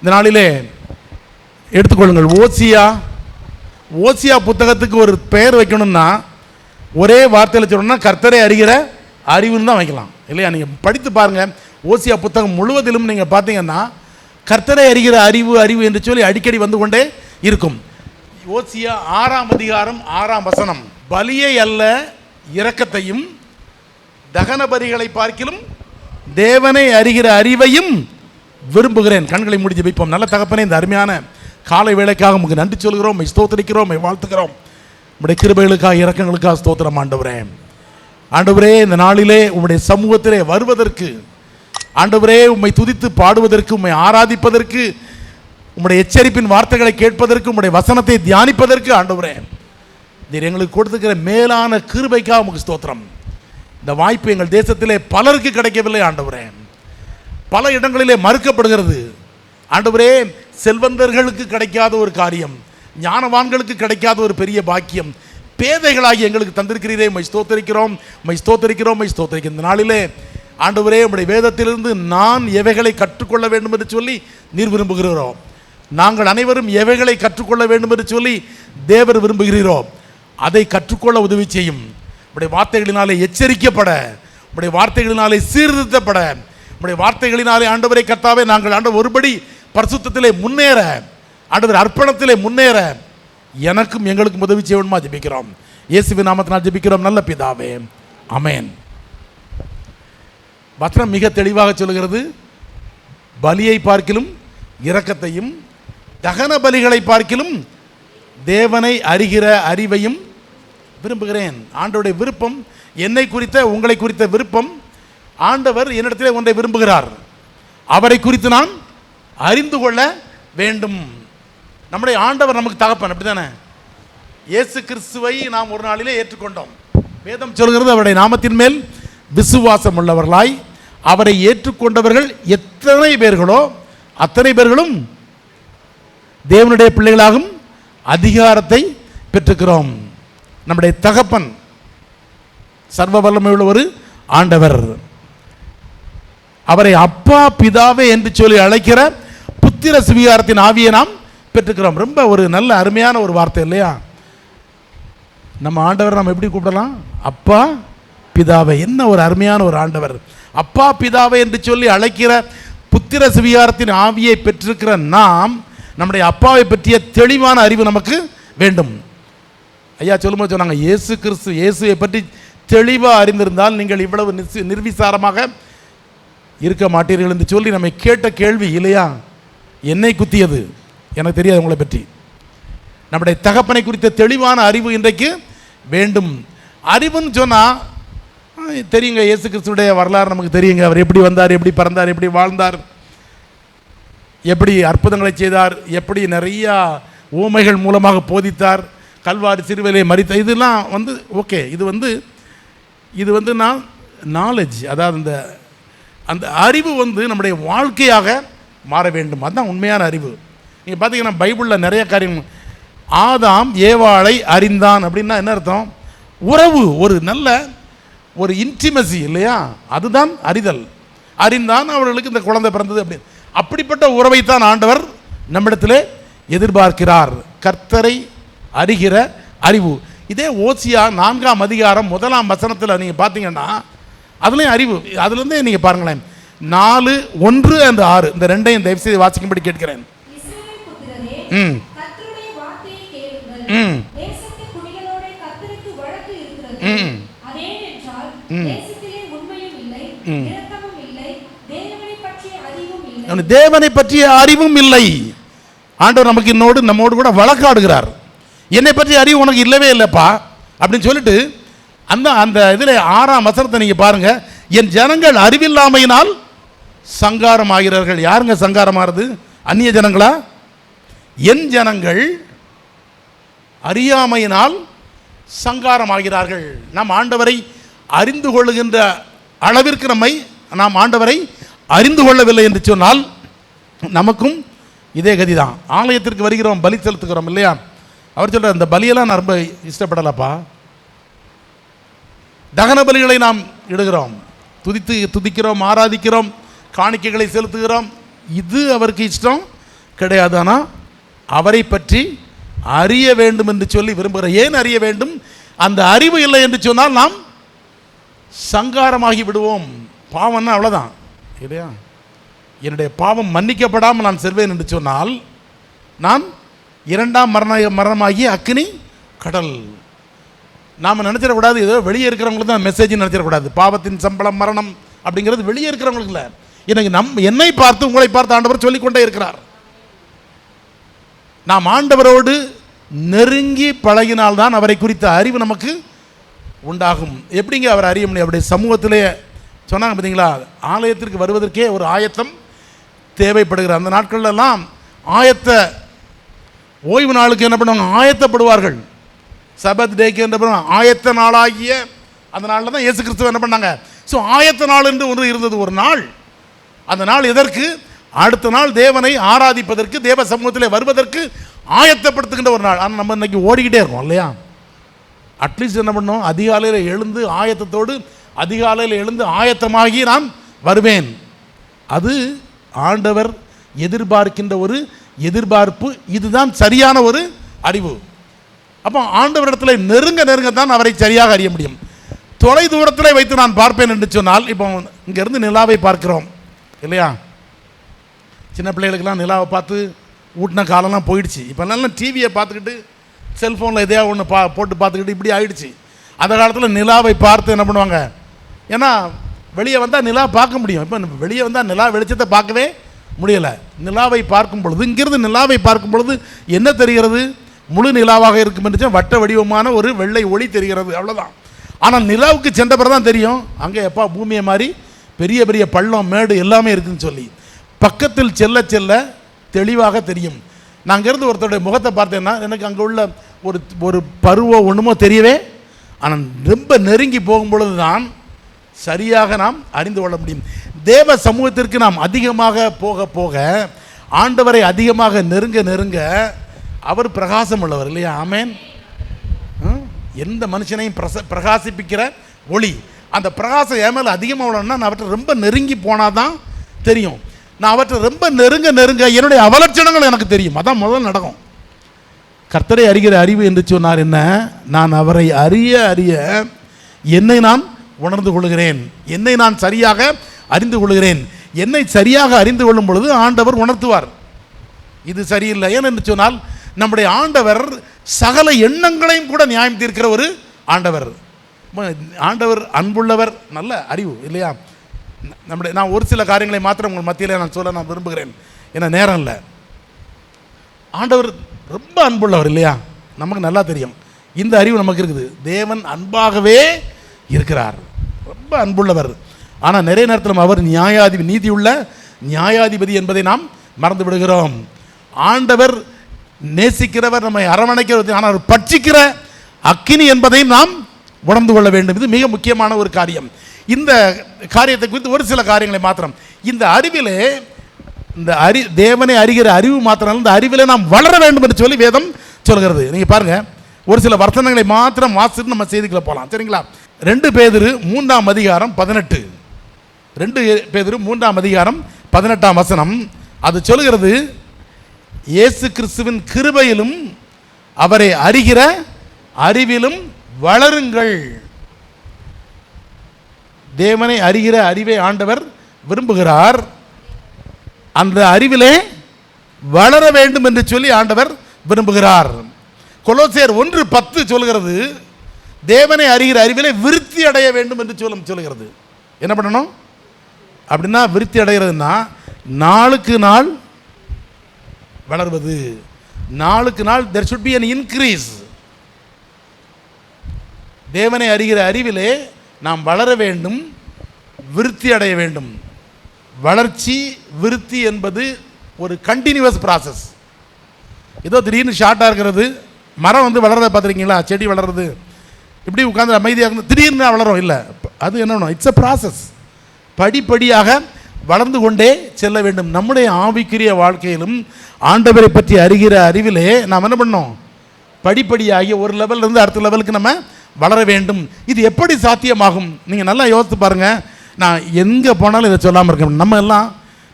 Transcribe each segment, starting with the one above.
இந்த நாளிலே எடுத்துக்கொள்ளுங்கள். ஓசியா புத்தகத்துக்கு ஒரு பெயர் வைக்கணும்னா ஒரே வார்த்தையில் சொல்லணும்னா கர்த்தரை அறிகிற அறிவுன்னு தான் வைக்கலாம் இல்லையா? நீங்கள் படித்து பாருங்கள். ஓசியா புத்தகம் முழுவதிலும் நீங்கள் பார்த்தீங்கன்னா கர்த்தரை அறிகிற அறிவு என்று சொல்லி அடிக்கடி வந்து கொண்டே இருக்கும். ஓசியா 6ஆம் அதிகாரம் 6ஆம் வசனம், பலியை அல்ல இரக்கத்தையும் தகன பலிகளை பார்க்கிலும் தேவனை அறிகிற அறிவையும் விரும்புகிறேன். கண்களை மூடி ஜெபிப்போம். நல்ல தகப்பனே, இந்த அருமையான காலை வேளைக்காக உங்களுக்கு நன்றி சொல்கிறோம், ஸ்தோத்திரிக்கிறோம், வாழ்த்துக்கிறோம். உங்களுடைய கிருபைகளுக்காக இரக்கங்களுக்காக ஸ்தோத்திரம் ஆண்டவரே. ஆண்டவரே, இந்த நாளிலே உம்முடைய சமூகத்திலே வருவதற்கு, ஆண்டவரே உம்மை துதித்து பாடுவதற்கு, உம்மை ஆராதிப்பதற்கு, உம்முடைய எச்சரிப்பின் வார்த்தைகளை கேட்பதற்கு, உம்முடைய வசனத்தை தியானிப்பதற்கு, ஆண்டவரே நீர் எங்களுக்கு கொடுத்துக்கிற மேலான கிருபைக்காக உமக்கு ஸ்தோத்திரம். இந்த வாய்ப்பு எங்கள் தேசத்திலே பலருக்கு கிடைக்கவில்லை ஆண்டவரே. பல இடங்களிலே மறுக்கப்படுகிறது ஆண்டவரே. செல்வந்தர்களுக்கு கிடைக்காத ஒரு காரியம், ஞானவான்களுக்கு கிடைக்காத ஒரு பெரிய பாக்கியம் பேதைகளாகி எங்களுக்கு தந்திருக்கிறீரே. மை ஸ்தோத்தரிக்கிறோம். இந்த நாளிலே ஆண்டவரே உம்முடைய வேதத்திலிருந்து நான் எவைகளை கற்றுக்கொள்ள வேண்டும் என்று சொல்லி நீர் விரும்புகிறோம். நாங்கள் அனைவரும் எவைகளை கற்றுக்கொள்ள வேண்டும் என்று சொல்லி தேவர் விரும்புகிறோம். அதை கற்றுக்கொள்ள உதவி செய்யும். உம்முடைய வார்த்தைகளினாலே எச்சரிக்கப்பட, உம்முடைய வார்த்தைகளினாலே சீர்திருத்தப்பட, உம்முடைய வார்த்தைகளினாலே ஆண்டவரை கர்த்தாவே நாங்கள் ஆண்டவர் ஒருபடி பரிசுத்தத்திலே முன்னேற, ஆண்டவர் அர்ப்பணத்திலே முன்னேற எனக்கும் எங்களுக்கும் உதவி செய்யணுமா ஜெபிக்கிறோம். இயேசுவின் நாமத்தினால் ஜெபிக்கிறோம் நல்ல பிதாவே, ஆமென். வசனம் மிக தெளிவாக சொல்கிறது, பலியை பார்க்கிலும் இரக்கத்தையும் தகன பலிகளை பார்க்கிலும் தேவனை அறிகிற அறிவையும் விரும்புகிறேன். ஆண்டவருடைய விருப்பம், என்னை குறித்த உங்களை குறித்த விருப்பம், ஆண்டவர் என்னிடத்திலே ஒன்றை விரும்புகிறார். அவரை குறித்து நான் அறிந்து கொள்ள வேண்டும். நம்முடைய ஆண்டவர் நமக்கு தகப்பன், அப்படி தானே? இயேசு கிறிஸ்துவை நாம் ஒரு நாளிலே ஏற்றுக்கொண்டோம். வேதம் சொல்கிறது, அவருடைய நாமத்தின் மேல் விசுவாசம் உள்ளவர்களாய் அவரை ஏற்றுக்கொண்டவர்கள் எத்தனை பேர்களோ அத்தனை பேர்களும் தேவனுடைய பிள்ளைகளாகும் அதிகாரத்தை பெற்றுக்கிறோம். நம்முடைய தகப்பன் சர்வ வல்லமை உள்ள ஒரு ஆண்டவர். அவரை அப்பா பிதாவே என்று சொல்லி அழைக்கிற புத்திர சுவிகாரத்தின் ஆவியை நாம் பெற்றுக்கிறோம். ரொம்ப ஒரு நல்ல அருமையான ஒரு வார்த்தை இல்லையா? நம்ம ஆண்டவர் நாம் எப்படி கூப்பிடலாம்? அப்பா பிதாவை. என்ன ஒரு அருமையான ஒரு ஆண்டவர்! அப்பா பிதாவை என்று சொல்லி அழைக்கிற புத்திர சுவிகாரத்தின் ஆவியை பெற்றிருக்கிற நாம் நம்முடைய அப்பாவை பற்றிய தெளிவான அறிவு நமக்கு வேண்டும். ஐயா சொல்லும்போது சொன்னாங்க, இயேசு கிறிஸ்து இயேசுவை பற்றி தெளிவாக அறிந்திருந்தால் நீங்கள் இவ்வளவு நிர்விசாரமாக இருக்க மாட்டீர்கள் என்று சொல்லி நம்மை கேட்ட கேள்வி இல்லையா? என்னை குத்தியது. எனக்கு தெரியாது உங்களை பற்றி. நம்முடைய தகப்பனை குறித்த தெளிவான அறிவு இன்றைக்கு வேண்டும். அறிவுன்னு சொன்னால் தெரியுங்க, இயேசு கிறிஸ்துடைய வரலாறு நமக்கு தெரியுங்க. அவர் எப்படி வந்தார், எப்படி பிறந்தார், எப்படி வாழ்ந்தார், எப்படி அற்புதங்களை செய்தார், எப்படி நிறையா ஊமைகள் மூலமாக போதித்தார், கல்வாரி சிறுவிலை மரித்தார். இதெல்லாம் ஓகே, இது நான் நாலேஜ், அதாவது அந்த அறிவு நம்முடைய வாழ்க்கையாக மாற வேண்டும். அதுதான் உண்மையான அறிவு. நீங்கள் பார்த்தீங்கன்னா பைபிளில் நிறைய காரியம், ஆதாம் ஏவாளை அறிந்தான் அப்படின்னா என்ன அர்த்தம்? உறவு, ஒரு நல்ல ஒரு இன்டிமசி இல்லையா? அதுதான் அறிதல். அறிந்தான், அவர்களுக்கு இந்த குழந்தை பிறந்தது. அப்படிப்பட்ட உறவைத்தான் ஆண்டவர் நம்மிடத்திலே எதிர்பார்க்கிறார். கர்த்தரை அறிகிற அறிவு. இதே ஓசியா 4ஆம் அதிகாரம் 1ஆம் வசனத்தில் நீங்கள் பார்த்தீங்கன்னா அதுலேயும் அறிவு. அதுலேருந்தே நீங்கள் பாருங்களேன், 4, 1 and 6 இந்த ரெண்டையும் தயவு செய்து வாசிக்கும்படி கேட்கிறேன். தேவனை பற்றிய அறிவும் இல்லை. ஆண்டவர் நமக்கு நம்மோடு கூட வழக்காடுகிறார். என்னை பற்றிய அறிவு உனக்கு இல்லவே இல்லைப்பா அப்படின்னு சொல்லிட்டு அந்த இதில் 6ஆம் வசனத்தை நீங்கள் பாருங்க. என் ஜனங்கள் அறிவில்லாமையினால் சங்காரம் ஆகிறார்கள். யாருங்க சங்காரமாகிறது? அந்நிய ஜனங்களா? என் ஜனங்கள் அறியாமையினால் சங்காரம் ஆகிறார்கள். நாம் ஆண்டவரை அறிந்து கொள்ளுகின்ற அளவிற்கு நாம் ஆண்டவரை அறிந்து கொள்ளவில்லை என்று சொன்னால் நமக்கும் இதே கதிதான். ஆலயத்திற்கு வருகிறோம், பலி செலுத்துகிறோம் இல்லையா? அவர் சொல்ற அந்த பலியெல்லாம் நான் ரொம்ப இஷ்டப்படலப்பா. தகன பலிகளை நாம் இடுகிறோம், துதிக்கிறோம், ஆராதிக்கிறோம், காணிக்கைகளை செலுத்துகிறோம். இது அவருக்கு இஷ்டம் கிடையாது. ஆனால் அவரை பற்றி அறிய வேண்டும் என்று சொல்லி விரும்புகிறேன். ஏன் அறிய வேண்டும்? அந்த அறிவு இல்லை என்று சொன்னால் நாம் சங்காரமாகி விடுவோம். பாவம்னா அவ்வளோதான் இல்லையா? என்னுடைய பாவம் மன்னிக்கப்படாமல் நான் செல்வேன் என்று சொன்னால் நான் இரண்டாம் மரணமாகி அக்கினி கடல். நாம் நினச்சிடக்கூடாது ஏதோ வெளியே இருக்கிறவங்களுக்கு தான் மெசேஜ் நினச்சிடக்கூடாது. பாவத்தின் சம்பளம் மரணம் அப்படிங்கிறது வெளியே இருக்கிறவங்களுக்கு இல்லை. எனக்கு என்னை பார்த்து உங்களை பார்த்து ஆண்டவர் சொல்லிக்கொண்டே இருக்கிறார். நாம் ஆண்டவரோடு நெருங்கி பழகினால்தான் அவரை குறித்த அறிவு நமக்கு உண்டாகும். எப்படிங்க அவர் அறிய முடியும்? அவருடைய சமூகத்திலே சொன்னாங்க பார்த்தீங்களா, ஆலயத்திற்கு வருவதற்கே ஒரு ஆயத்தம் தேவைப்படுகிற அந்த நாட்கள்லாம் ஓய்வு நாளுக்கு என்ன பண்ணுவாங்க? ஆயத்தப்படுவார்கள். சபத் டேக்கு என்ன பண்ணுவாங்க? ஆயத்த நாளாகிய அந்த நாளில் தான் இயேசு கிறிஸ்துவ என்ன பண்ணாங்க? ஸோ ஆயத்த நாள் என்று ஒன்று இருந்தது, ஒரு நாள். அந்த நாள் எதற்கு? அடுத்த நாள் தேவனை ஆராதிப்பதற்கு, தேவ சமூகத்தில் வருவதற்கு ஆயத்தப்படுத்துகின்ற ஒரு நாள். ஆனால் நம்ம இன்னைக்கு ஓடிக்கிட்டே இருக்கோம் இல்லையா? அட்லீஸ்ட் என்ன பண்ணோம்? அதிகாலையில் எழுந்து ஆயத்தத்தோடு அதிகாலையில் எழுந்து ஆயத்தமாகி நான் வருவேன். அது ஆண்டவர் எதிர்பார்க்கின்ற ஒரு எதிர்பார்ப்பு. இதுதான் சரியான ஒரு அறிவு. அப்போ ஆண்டவரிடத்தில் நெருங்க தான் அவரை சரியாக அறிய முடியும். தொலை தூரத்தில் வைத்து நான் பார்ப்பேன் என்று சொன்னால், இப்போ இங்கேருந்து நிலாவை பார்க்கிறோம் இல்லையா? சின்ன பிள்ளைகளுக்கெல்லாம் நிலாவை பார்த்து ஊட்டின காலம்லாம் போயிடுச்சு. இப்போ நல்லா டிவியை பார்த்துக்கிட்டு செல்ஃபோனில் எதையா ஒன்று போட்டு பார்த்துக்கிட்டு இப்படி ஆயிடுச்சு. அந்த காலத்தில் நிலாவை பார்த்து என்ன பண்ணுவாங்க? ஏன்னா வெளியே வந்தால் நிலா பார்க்க முடியும். இப்போ வெளியே வந்தால் நிலா வெளிச்சத்தை பார்க்கவே முடியலை. நிலாவை பார்க்கும் பொழுது, இங்கிருந்து நிலாவை பார்க்கும் பொழுது என்ன தெரிகிறது? முழு நிலாவாக இருக்கும் என்று வட்ட வடிவமான ஒரு வெள்ளை ஒளி தெரிகிறது, அவ்வளோதான். ஆனால் நிலாவுக்கு சென்ற பிறகு தான் தெரியும் அங்கே எப்போ பூமியை மாதிரி பெரிய பெரிய பள்ளம் மேடு எல்லாமே இருக்குதுன்னு சொல்லி. பக்கத்தில் செல்ல செல்ல தெளிவாக தெரியும். நான் அங்கேருந்து ஒருத்தருடைய முகத்தை பார்த்தேன்னா எனக்கு அங்கே உள்ள ஒரு பருவம் ஒன்றுமோ தெரியவே. ஆனால் ரொம்ப நெருங்கி போகும்பொழுது தான் சரியாக நாம் அறிந்து கொள்ள முடியும். தேவ சமூகத்திற்கு நாம் அதிகமாக போக போக, ஆண்டவரை அதிகமாக நெருங்க அவர் பிரகாசம் உள்ளவர் இல்லையா? ஆமேன். எந்த மனுஷனையும் பிரகாசிப்பிக்கிற ஒளி. அந்த பிரகாசம் என் மேலே அதிகமாக உள்ளன்னா நான் அவற்றை ரொம்ப நெருங்கி போனால் தான் தெரியும். நான் அவற்றை ரொம்ப நெருங்க என்னுடைய அவலட்சணங்கள் எனக்கு தெரியும். அதான் முதல் நடக்கும். கர்த்தரை அறிகிற அறிவு என்று சொன்னார் என்ன? நான் அவரை அறிய என்னை நான் உணர்ந்து கொள்கிறேன். என்னை நான் சரியாக அறிந்து கொள்கிறேன். என்னை சரியாக அறிந்து கொள்ளும் பொழுது ஆண்டவர் உணர்த்துவார். இது சரியில்லை. ஏனென்று சொன்னால் நம்முடைய ஆண்டவர் சகல எண்ணங்களையும் கூட நியாயம் தீர்க்கிற ஒரு ஆண்டவர். ஆண்டவர் அன்புள்ளவர், நல்ல அறிவு இல்லையா? நான் ஒரு சில காரியங்களை மாத்திரம் உங்கள் மத்தியில் நான் சொல்ல நான் விரும்புகிறேன். ஏன்னா நேரம் இல்லை. ஆண்டவர் ரொம்ப அன்புள்ளவர் இல்லையா? நமக்கு நல்லா தெரியும். இந்த அறிவு நமக்கு இருக்குது. தேவன் அன்பாகவே இருக்கிறார், ரொம்ப அன்புள்ளவர். ஆனால் நிறைய நேரத்தில் அவர் நீதியுள்ள நியாயாதிபதி என்பதை நாம் மறந்து விடுகிறோம். ஆண்டவர் நேசிக்கிறவர், நம்மை அரவணைக்கிறவர், ஆனால் அவர் பட்சிக்கிற அக்கினி என்பதை நாம் உணர்ந்து கொள்ள வேண்டும். இது மிக முக்கியமான ஒரு காரியம். இந்த காரியத்தை குறித்து ஒரு சில காரியங்களை மாத்திரம், இந்த அறிவிலே, இந்த தேவனை அறிகிற அறிவு மாத்திரம், இந்த அறிவிலே நாம் வளர வேண்டும் என்று சொல்லி வேதம் சொல்கிறது. நீங்கள் பாருங்கள், ஒரு சில வசனங்களை மாத்திரம் வாசித்து நம்ம செய்திகளை போகலாம், சரிங்களா? 2 பேதுரு 3ஆம் அதிகாரம் 18. 2 பேதுரு 3ஆம் அதிகாரம் 18ஆம் வசனம். அது சொல்கிறது, இயேசு கிறிஸ்துவின் கிருபையிலும் அவரை அறிகிற அறிவிலும் வளருங்கள். தேவனை அறிகிற அறிவை ஆண்டவர் விரும்புகிறார். அந்த அறிவிலே வளர வேண்டும் என்று சொல்லி ஆண்டவர் விரும்புகிறார். கொலோசியர் 1:10 சொல்கிறது, தேவனை அறிகிற அறிவிலே விருத்தி அடைய வேண்டும் என்று சொல்லுகிறது. என்ன பண்ணணும் அப்படின்னா, விருத்தி அடைகிறதுனா நாளுக்கு நாள் வளர்வது. நாளுக்கு நாள் there should be an increase. தேவனை அறிகிற அறிவிலே நாம் வளர வேண்டும், விருத்தி அடைய வேண்டும். வளர்ச்சி விருத்தி என்பது ஒரு கண்டினியூவஸ் ப்ராசஸ். ஏதோ திடீர்னு ஷார்ட்டாக இருக்கிறது, மரம் வளர்றதை பார்த்துருக்கீங்களா? செடி வளர்றது இப்படி உட்காந்து அமைதியாக திடீர்னு வளரும் இல்லை, அது என்ன, இட்ஸ் அ ப்ராசஸ். படிப்படியாக வளர்ந்து கொண்டே செல்ல வேண்டும். நம்முடைய ஆவிக்குரிய வாழ்க்கையிலும் ஆண்டவரை பற்றி அறிகிற அறிவிலே நாம் என்ன பண்ணோம்? படிப்படியாகி ஒரு லெவலிருந்து அடுத்த லெவலுக்கு நம்ம வளர வேண்டும். இது எப்படி சாத்தியமாகும்? நீங்கள் நல்லா யோசித்து பாருங்கள். நான் எங்கே போனாலும் இதை சொல்லாமல் இருக்கேன். நம்ம எல்லாம்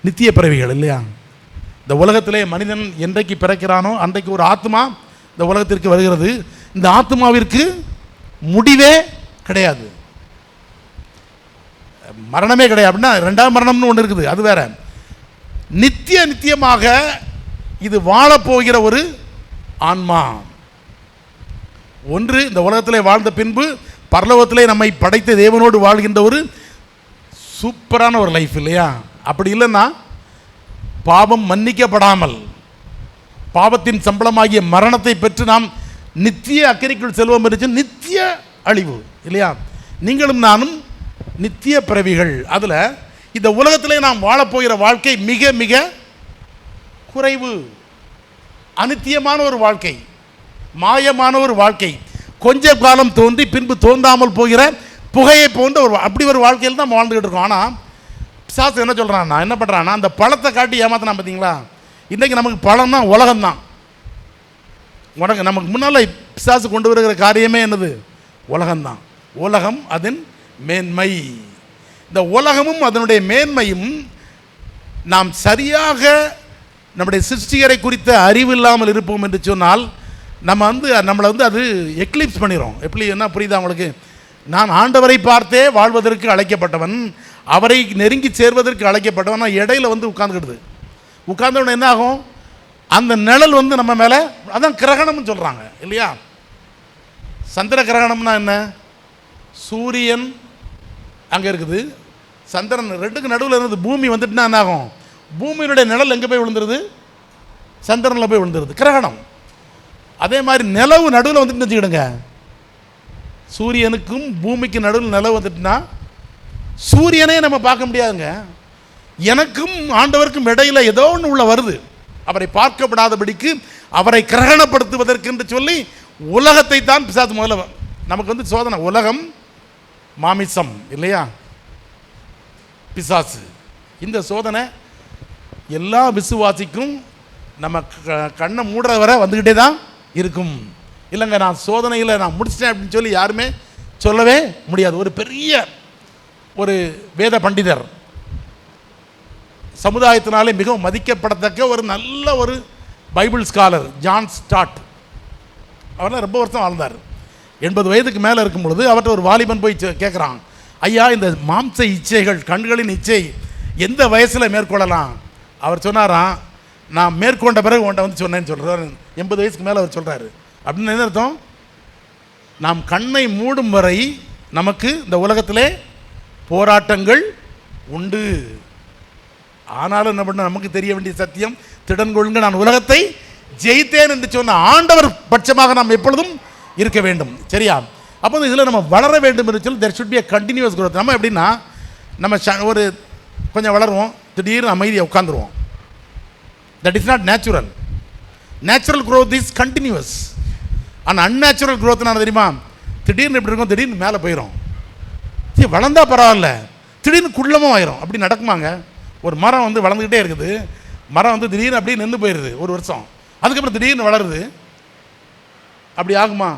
நித்திய பிறவிகள் இல்லையா? இந்த உலகத்திலே மனிதன் என்றைக்கு பிறக்கிறானோ அன்றைக்கு ஒரு ஆத்மா இந்த உலகத்திற்கு வருகிறது. இந்த ஆத்மாவிற்கு முடிவே கிடையாது, மரணமே கிடையாது. அப்படின்னா ரெண்டாம் மரணம்னு ஒன்று இருக்குது, அது வேற. நித்தியமாக இது வாழப்போகிற ஒரு ஆன்மா. ஒன்று இந்த உலகத்திலே வாழ்ந்த பின்பு பரலோகத்திலே நம்மை படைத்த தேவனோடு வாழ்கின்ற ஒரு சூப்பரான ஒரு லைஃப் இல்லையா? அப்படி இல்லைன்னா பாவம் மன்னிக்கப்படாமல் பாவத்தின் சம்பளமாகிய மரணத்தை பெற்று நாம் நித்திய அக்கறைக்குள் செல்வம் இருந்துச்சு, நித்திய அழிவு இல்லையா? நீங்களும் நானும் நித்திய பிறவிகள். அதில் இந்த உலகத்திலே நாம் வாழப்போகிற வாழ்க்கை மிக மிக குறைவு, அனித்தியமான ஒரு வாழ்க்கை, மாயமான ஒரு வாழ்க்கை, கொஞ்ச காலம் தோன்றி பின்பு தோன்றாமல் போகிற புகையை போன்ற ஒரு அப்படி ஒரு வாழ்க்கையில் தான் வாழ்ந்துகிட்டு இருக்கோம். ஆனால் பிசாசு என்ன சொல்கிறான்னா, என்ன பண்ணுறான்னா, அந்த பழத்தை காட்டி ஏமாத்தினா பார்த்தீங்களா? இன்றைக்கி நமக்கு பழம் தான், உலகம்தான். உனக்கு நமக்கு முன்னால் பிசாசு கொண்டு வருகிற காரியமே என்னது? உலகம்தான். உலகம் அதன் மேன்மை. இந்த உலகமும் அதனுடைய மேன்மையும் நாம் சரியாக நம்முடைய சிருஷ்டிகரை குறித்த அறிவு இல்லாமல் இருப்போம் என்று சொன்னால் நம்மளை அது எக்லிப்ஸ் பண்ணிடும். எப்படி என்ன புரியுதா உங்களுக்கு? நான் ஆண்டவரை பார்த்தே வாழ்வதற்கு அழைக்கப்பட்டவன், அவரை நெருங்கி சேர்வதற்கு அழைக்கப்பட்டவன். நான் இடையில உட்கார்ந்துக்கிடுது. உட்கார்ந்தவன் என்ன ஆகும்? அந்த நிழல் நம்ம மேலே, அதான் கிரகணம்னு சொல்கிறாங்க இல்லையா? சந்திர கிரகணம்னா என்ன? சூரியன் அங்கே இருக்குது, சந்திரன் ரெண்டுக்கு நடுவில் இருந்தது. பூமி வந்துட்டுனா என்ன ஆகும்? பூமியினுடைய நிழல் எங்கே போய் விழுந்துருது? சந்திரனில் போய் விழுந்துருது, கிரகணம். அதே மாதிரி நிலவு நடுவில் வந்துட்டு வச்சுக்கிடுங்க, சூரியனுக்கும் பூமிக்கு நடுவில் நிலவு வந்துட்டுனா சூரியனே நம்ம பார்க்க முடியாதுங்க. எனக்கும் ஆண்டவருக்கும் இடையில ஏதோ ஒன்று உள்ள வருது. அவரை பார்க்கப்படாதபடிக்கு அவரை கிரகணப்படுத்துவதற்கு என்று சொல்லி உலகத்தை தான் பிசாசு முதல்ல நமக்கு சோதனை. உலகம் மாமிசம் இல்லையா? பிசாசு. இந்த சோதனை எல்லா விசுவாசிக்கும் நம்ம கண்ணை மூடுற வரை வந்துக்கிட்டே தான் இருக்கும். இல்லைங்க நான் சோதனையில் நான் முடிச்சிட்டேன் அப்படின்னு சொல்லி யாருமே சொல்லவே முடியாது. ஒரு பெரிய ஒரு வேத பண்டிதர், சமுதாயத்தினாலே மிகவும் மதிக்கப்படத்தக்க ஒரு நல்ல ஒரு பைபிள் ஸ்காலர் ஜான் ஸ்டாட். அவர்லாம் ரொம்ப வருஷம் வாழ்ந்தார். 80 வயதுக்கு மேலே இருக்கும் பொழுது அவர்கிட்ட ஒரு வாலிபன் போய் கேட்குறான், ஐயா இந்த மாம்ச இச்சைகள், கண்களின் இச்சை எந்த வயசில் மேற்கொள்ளலாம்? அவர் சொன்னாராம், நான் மேற்கொண்ட பிறகு உன்ட்ட சொன்னேன்னு சொல்கிறார். 80 வயசுக்கு மேலே அவர் சொல்கிறாரு. அப்படின்னு என்ன அர்த்தம்? நாம் கண்ணை மூடும் வரை நமக்கு இந்த உலகத்திலே போராட்டங்கள் உண்டு. ஆனாலும் என்ன பண்ண, நமக்கு தெரிய வேண்டிய சத்தியம், திடன் கொள்ளுங்க நான் உலகத்தை ஜெயித்தேன் என்று சொன்ன ஆண்டவர் பட்சமாக நாம் எப்பொழுதும் இருக்க வேண்டும். சரியா? அப்போ இதில் நம்ம வளர வேண்டும் என்று சொல்லி there should be a continuous growth. நம்ம எப்படின்னா, நம்ம ஒரு கொஞ்சம் வளருவோம், திடீர்னு அமைதியாக உட்காந்துருவோம். That is not natural. Natural growth is continuous. ஆனால் அன்நேச்சுரல் growth நான் தெரியுமா? திடீர்னு எப்படி இருக்கும், திடீர்னு மேலே போயிடும். சரி வளர்ந்தா பரவாயில்ல, திடீர்னு குள்ளமும் ஆயிரும். அப்படி நடக்குமாங்க? ஒரு மரம் வளர்ந்துக்கிட்டே இருக்குது, மரம் திடீர்னு அப்படியே நின்று போயிடுது ஒரு வருஷம், அதுக்கப்புறம் திடீர்னு வளருது. அப்படி ஆகுமா?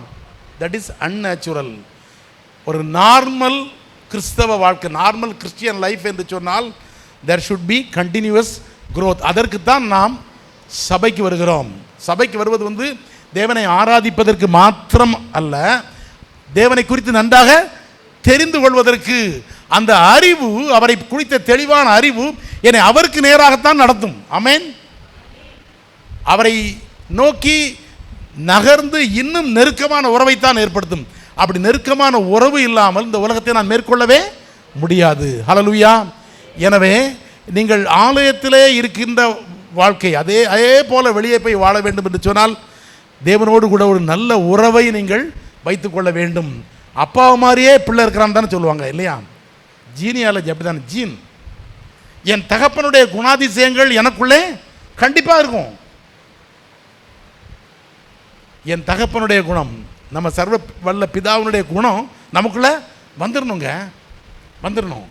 That is unnatural. ஒரு நார்மல் கிறிஸ்தவ வாழ்க்கை, நார்மல் கிறிஸ்டியன் லைஃப் என்று சொன்னால் there should be continuous growth. அதற்குத்தான் நாம் சபைக்கு வருகிறோம். சபைக்கு வருவது தேவனை ஆராதிப்பதற்கு மாத்திரம் அல்ல, தேவனை குறித்து நன்றாக தெரிந்து கொள்வதற்கு. அந்த அறிவு, அவரை குறித்த தெளிவான அறிவு என்னை அவருக்கு நேராகத்தான் நடத்தும். ஆமென். அவரை நோக்கி நகர்ந்து இன்னும் நெருக்கமான உறவைத்தான் ஏற்படுத்தும். அப்படி நெருக்கமான உறவு இல்லாமல் இந்த உலகத்தை நான் மேற்கொள்ளவே முடியாது. ஹல்லேலூயா. எனவே நீங்கள் ஆலயத்திலே இருக்கின்ற வாழ்க்கை அதே போல வெளியே போய் வாழ வேண்டும் என்று சொன்னால் தேவனோடு கூட ஒரு நல்ல உறவை நீங்கள் வைத்துக்கொள்ள வேண்டும். அப்பாவை மாதிரியே பிள்ளை இருக்கிறான்னு தானே சொல்லுவாங்க இல்லையா? ஜீனியாலஜி அப்படி தானே. ஜீன், என் தகப்பனுடைய குணாதிசயங்கள் எனக்குள்ளே கண்டிப்பாக இருக்கும். என் தகப்பனுடைய குணம், நம்ம சர்வ வல்ல பிதாவினுடைய குணம் நமக்குள்ளே வந்துடணும்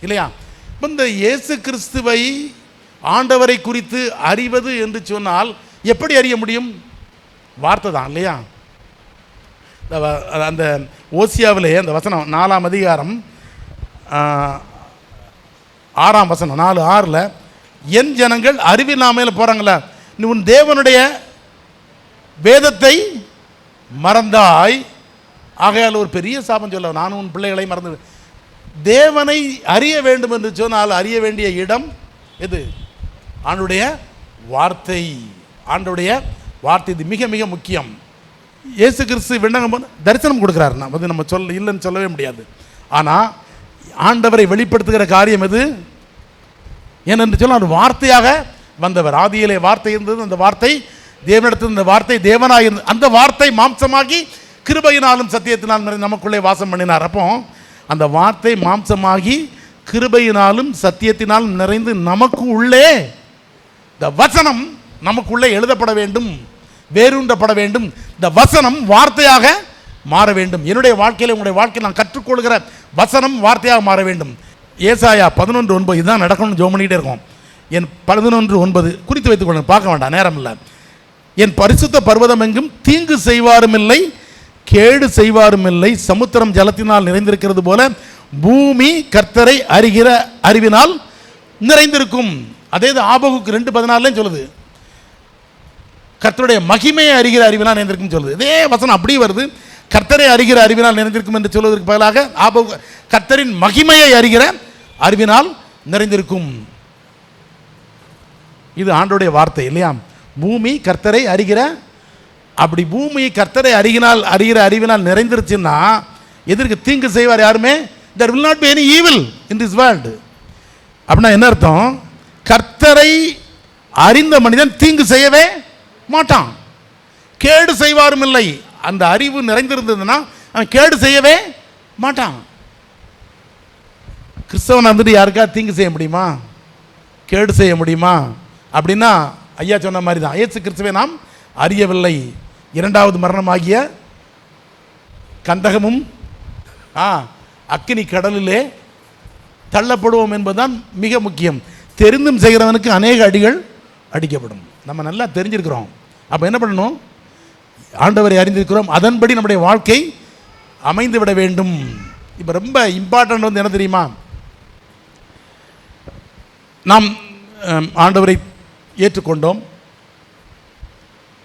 இல்லையா? இந்த இயேசு கிறிஸ்துவை ஆண்டவரை குறித்து அறிவது என்று சொன்னால் எப்படி அறிய முடியும்? வார்த்தை தான் இல்லையா? அந்த ஓசியாவிலே அந்த வசனம் 4ஆம் அதிகாரம் 6ஆம் வசனம் 4:6 என் ஜனங்கள் அறிவில்லாமையில் போகிறாங்களா, நீ உன் தேவனுடைய வேதத்தை மறந்தாய், ஆகையால் ஒரு பெரிய சாபம் சொல்ல, நானும் உன் பிள்ளைகளை மறந்து. தேவனை அறிய வேண்டும் என்று சொன்னால் அறிய வேண்டிய இடம் எது? ஆண்டுடைய வார்த்தை. ஆண்டுடைய வார்த்தை இது மிக மிக முக்கியம். இயேசு கிறிஸ்து விண்ணகம் தரிசனம் கொடுக்குறாரு. நம்ம இல்லைன்னு சொல்லவே முடியாது. ஆனால் ஆண்டவரை வெளிப்படுத்துகிற காரியம் எது? ஏனென்று சொன்னால் அவர் வார்த்தையாக வந்தவர். ஆதியிலே வார்த்தை இருந்தது, அந்த வார்த்தை தேவனிடத்தில், இந்த வார்த்தை தேவனாக இருந்தது, அந்த வார்த்தை மாம்சமாகி கிருபையினாலும் சத்தியத்தினாலும் நமக்குள்ளே வாசம் பண்ணினார். அப்போ அந்த வார்த்தை மாம்சமாகி கிருபையினாலும் சத்தியத்தினாலும் நிறைந்து நமக்கு உள்ளே இந்த வசனம் நமக்குள்ளே எழுதப்பட வேண்டும், வேரூன்றப்பட வேண்டும். இந்த வசனம் வார்த்தையாக மாற வேண்டும். என்னுடைய வாழ்க்கையில், உங்களுடைய வாழ்க்கையில் நான் கற்றுக்கொள்கிற வசனம் வார்த்தையாக மாற வேண்டும். ஏசாயா 11:9 இதுதான் நடக்கணும்னு ஜெபம் பண்ணிக்கிட்டே இருக்கோம். என் 11:9 குறித்து வைத்துக் கொள்ள, பார்க்க வேண்டாம், நேரம் இல்லை. என் பரிசுத்த பர்வதம் எங்கும் தீங்கு செய்வாரும் இல்லை, கேடு செய்வாரும் இல்லை. சமுத்திரம் ஜலத்தினால் நிறைந்திருக்கிறது போல பூமி கர்த்தரை அறிகிற அறிவினால் நிறைந்திருக்கும். அதே ஆபகுக்கு 2:14 சொல்லுது, கர்த்தருடைய மகிமையை அறிகிற அறிவினால் நிறைந்திருக்கும் சொல்லுது. இதே வசனம் அப்படியே வருது, கர்த்தரை அறிகிற அறிவினால் நிறைந்திருக்கும் என்று சொல்வதற்கு பதிலாக ஆபகு கர்த்தரின் மகிமையை அறிகிற அறிவினால் நிறைந்திருக்கும். இது ஆண்டோடைய வார்த்தை இல்லையா? பூமி கர்த்தரை அறிகிற, அப்படி பூமி கர்த்தரை அறிகிற அறிவினால் நிறைந்திருச்சுன்னா எதற்கு தீங்கு செய்வார் யாருமே? there will not be any evil in this world. அப்படின்னா என்ன அர்த்தம்? கர்த்தரை அறிந்த மனிதன் தீங்கு செய்யவே மாட்டான், கேடு செய்வாரும் இல்லை. அந்த அறிவு நிறைந்திருந்ததுன்னா அவன் கேடு செய்யவே மாட்டான். கிறிஸ்தவன் வந்துட்டு யாருக்கா தீங்கு செய்ய முடியுமா? கேடு செய்ய முடியுமா? அப்படின்னா ஐயா சொன்ன மாதிரி தான், இயேசு கிறிஸ்துவை நாம் அறியவில்லை. இரண்டாவது மரணமாகிய கந்தகமும் அக்கினி கடலிலே தள்ளப்படுவோம் என்பதுதான் மிக முக்கியம். தெரிந்தும் செய்கிறவனுக்கு அநேக அடிகள் அடிக்கப்படும். நம்ம நல்லா தெரிஞ்சிருக்கிறோம். அப்போ என்ன பண்ணணும்? ஆண்டவரை அறிந்திருக்கிறோம், அதன்படி நம்முடைய வாழ்க்கை அமைந்து விட வேண்டும். இப்போ ரொம்ப இம்பார்ட்டன்ட் வந்து என்ன தெரியுமா? நாம் ஆண்டவரை ஏற்றுக்கொண்டோம்,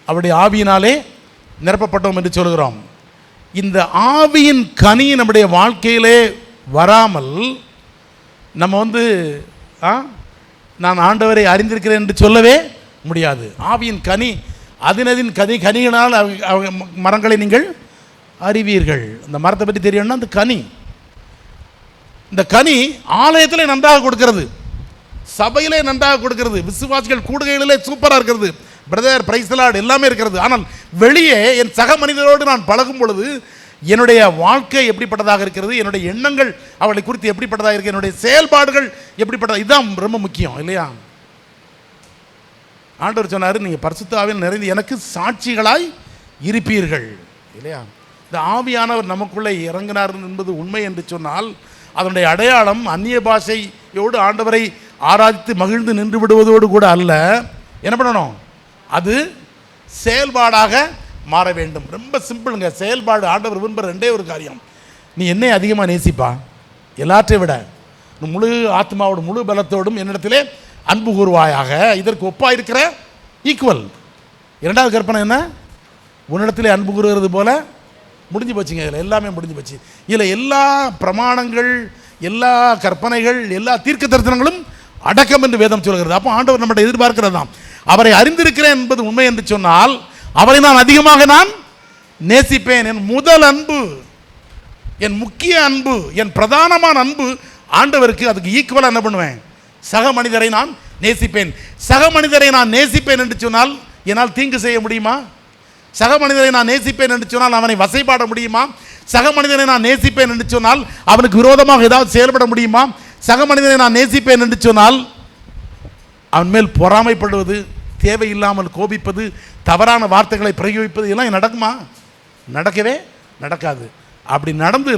அவருடைய ஆவியினாலே நிரப்பப்பட்டோம் என்று சொல்கிறோம். இந்த ஆவியின் கனி நம்முடைய வாழ்க்கையிலே வராமல் நம்ம வந்து நான் ஆண்டவரை அறிந்திருக்கிறேன் என்று சொல்லவே முடியாது. ஆவியின் கனி, அதினதின் கனிகளால் மரங்களை நீங்கள் அறிவீர்கள். இந்த மரத்தை பற்றி தெரியணும்னா அந்த கனி, இந்த கனி ஆலயத்தில் நன்றாக கொடுக்கிறது, சபையிலே நன்றாக கொடுக்கிறது, விசுவாசிகள் கூடுகைகளிலே சூப்பராக இருக்கிறது, பிரதர் பிரைஸ் தி லார்ட் எல்லாமே இருக்கிறது. ஆனால் வெளியே என் சக மனிதரோடு நான் பழகும் பொழுது என்னுடைய வாழ்க்கை எப்படிப்பட்டதாக இருக்கிறது, என்னுடைய எண்ணங்கள் அவளை குறித்து எப்படிப்பட்டதாக இருக்குது, என்னுடைய செயல்பாடுகள் எப்படிப்பட்டதாக, இதுதான் ரொம்ப முக்கியம் இல்லையா? ஆண்டவர் சொன்னார், நீங்கள் பரிசுத்த ஆவியில் நிறைந்து எனக்கு சாட்சிகளாய் இருப்பீர்கள் இல்லையா? இந்த ஆவியானவர் நமக்குள்ளே இறங்கினார் என்பது உண்மை என்று சொன்னால் அதனுடைய அடையாளம் அந்நிய பாஷையோடு ஆண்டவரை ஆராதித்து மகிழ்ந்து நின்று விடுவதோடு கூட அல்ல. என்ன பண்ணணும்? அது செயல்பாடாக மாற வேண்டும். ரொம்ப சிம்பிளுங்க செயல்பாடு. ஆண்டவர் விரும்புகிற ரெண்டே ஒரு காரியம், நீ என்னை அதிகமாக நேசிப்பா, எல்லாற்றையும் விட முழு ஆத்மாவோடும் முழு பலத்தோடும் என்னிடத்திலே அன்பு கூறுவாயாக. இதற்கு ஒப்பாக இருக்கிற ஈக்குவல். இரண்டாவது கற்பனை என்ன? உன்னிடத்திலே அன்பு கூறுகிறது போல முடிஞ்சு போச்சுங்க. இதில் எல்லாமே முடிஞ்சு போச்சு. இதில் எல்லா பிரமாணங்கள், எல்லா கற்பனைகள், எல்லா தீர்க்க தரிசனங்களும் அடக்கம் என்று வேதம் சொல்கிறது. அப்போ ஆண்டவர் நம்மகிட்ட எதிர்பார்க்கிறது தான், அவரை அறிந்திருக்கிறேன் என்பது உண்மை என்று சொன்னால் அவரை நான் அதிகமாக நேசிப்பேன். என் முதல் அன்பு, என் முக்கிய அன்பு, என் பிரதானமான அன்பு ஆண்டவருக்கு. அதுக்கு ஈக்குவலாக என்ன பண்ணுவேன்? சக மனிதரை நான் நேசிப்பேன். சக மனிதரை நான் நேசிப்பேன் என்று சொன்னால் என்னால் தீங்கு செய்ய முடியுமா? சக மனிதரை நான் நேசிப்பேன் என்று சொன்னால் அவனை வசைபாட முடியுமா? சக மனிதனை நான் நேசிப்பேன் என்று சொன்னால் அவனுக்கு விரோதமாக ஏதாவது செயல்பட முடியுமா? சக மனிதனை நான் நேசிப்பேன் என்று சொன்னால் அவன் மேல் பொறாமைப்படுவது, தேவையில்லாமல் கோபிப்பது, தவறான வார்த்தைகளை பிரயோகிப்பது எல்லாம் நடக்குமா? நடக்கவே நடக்காது. அப்படி நடந்து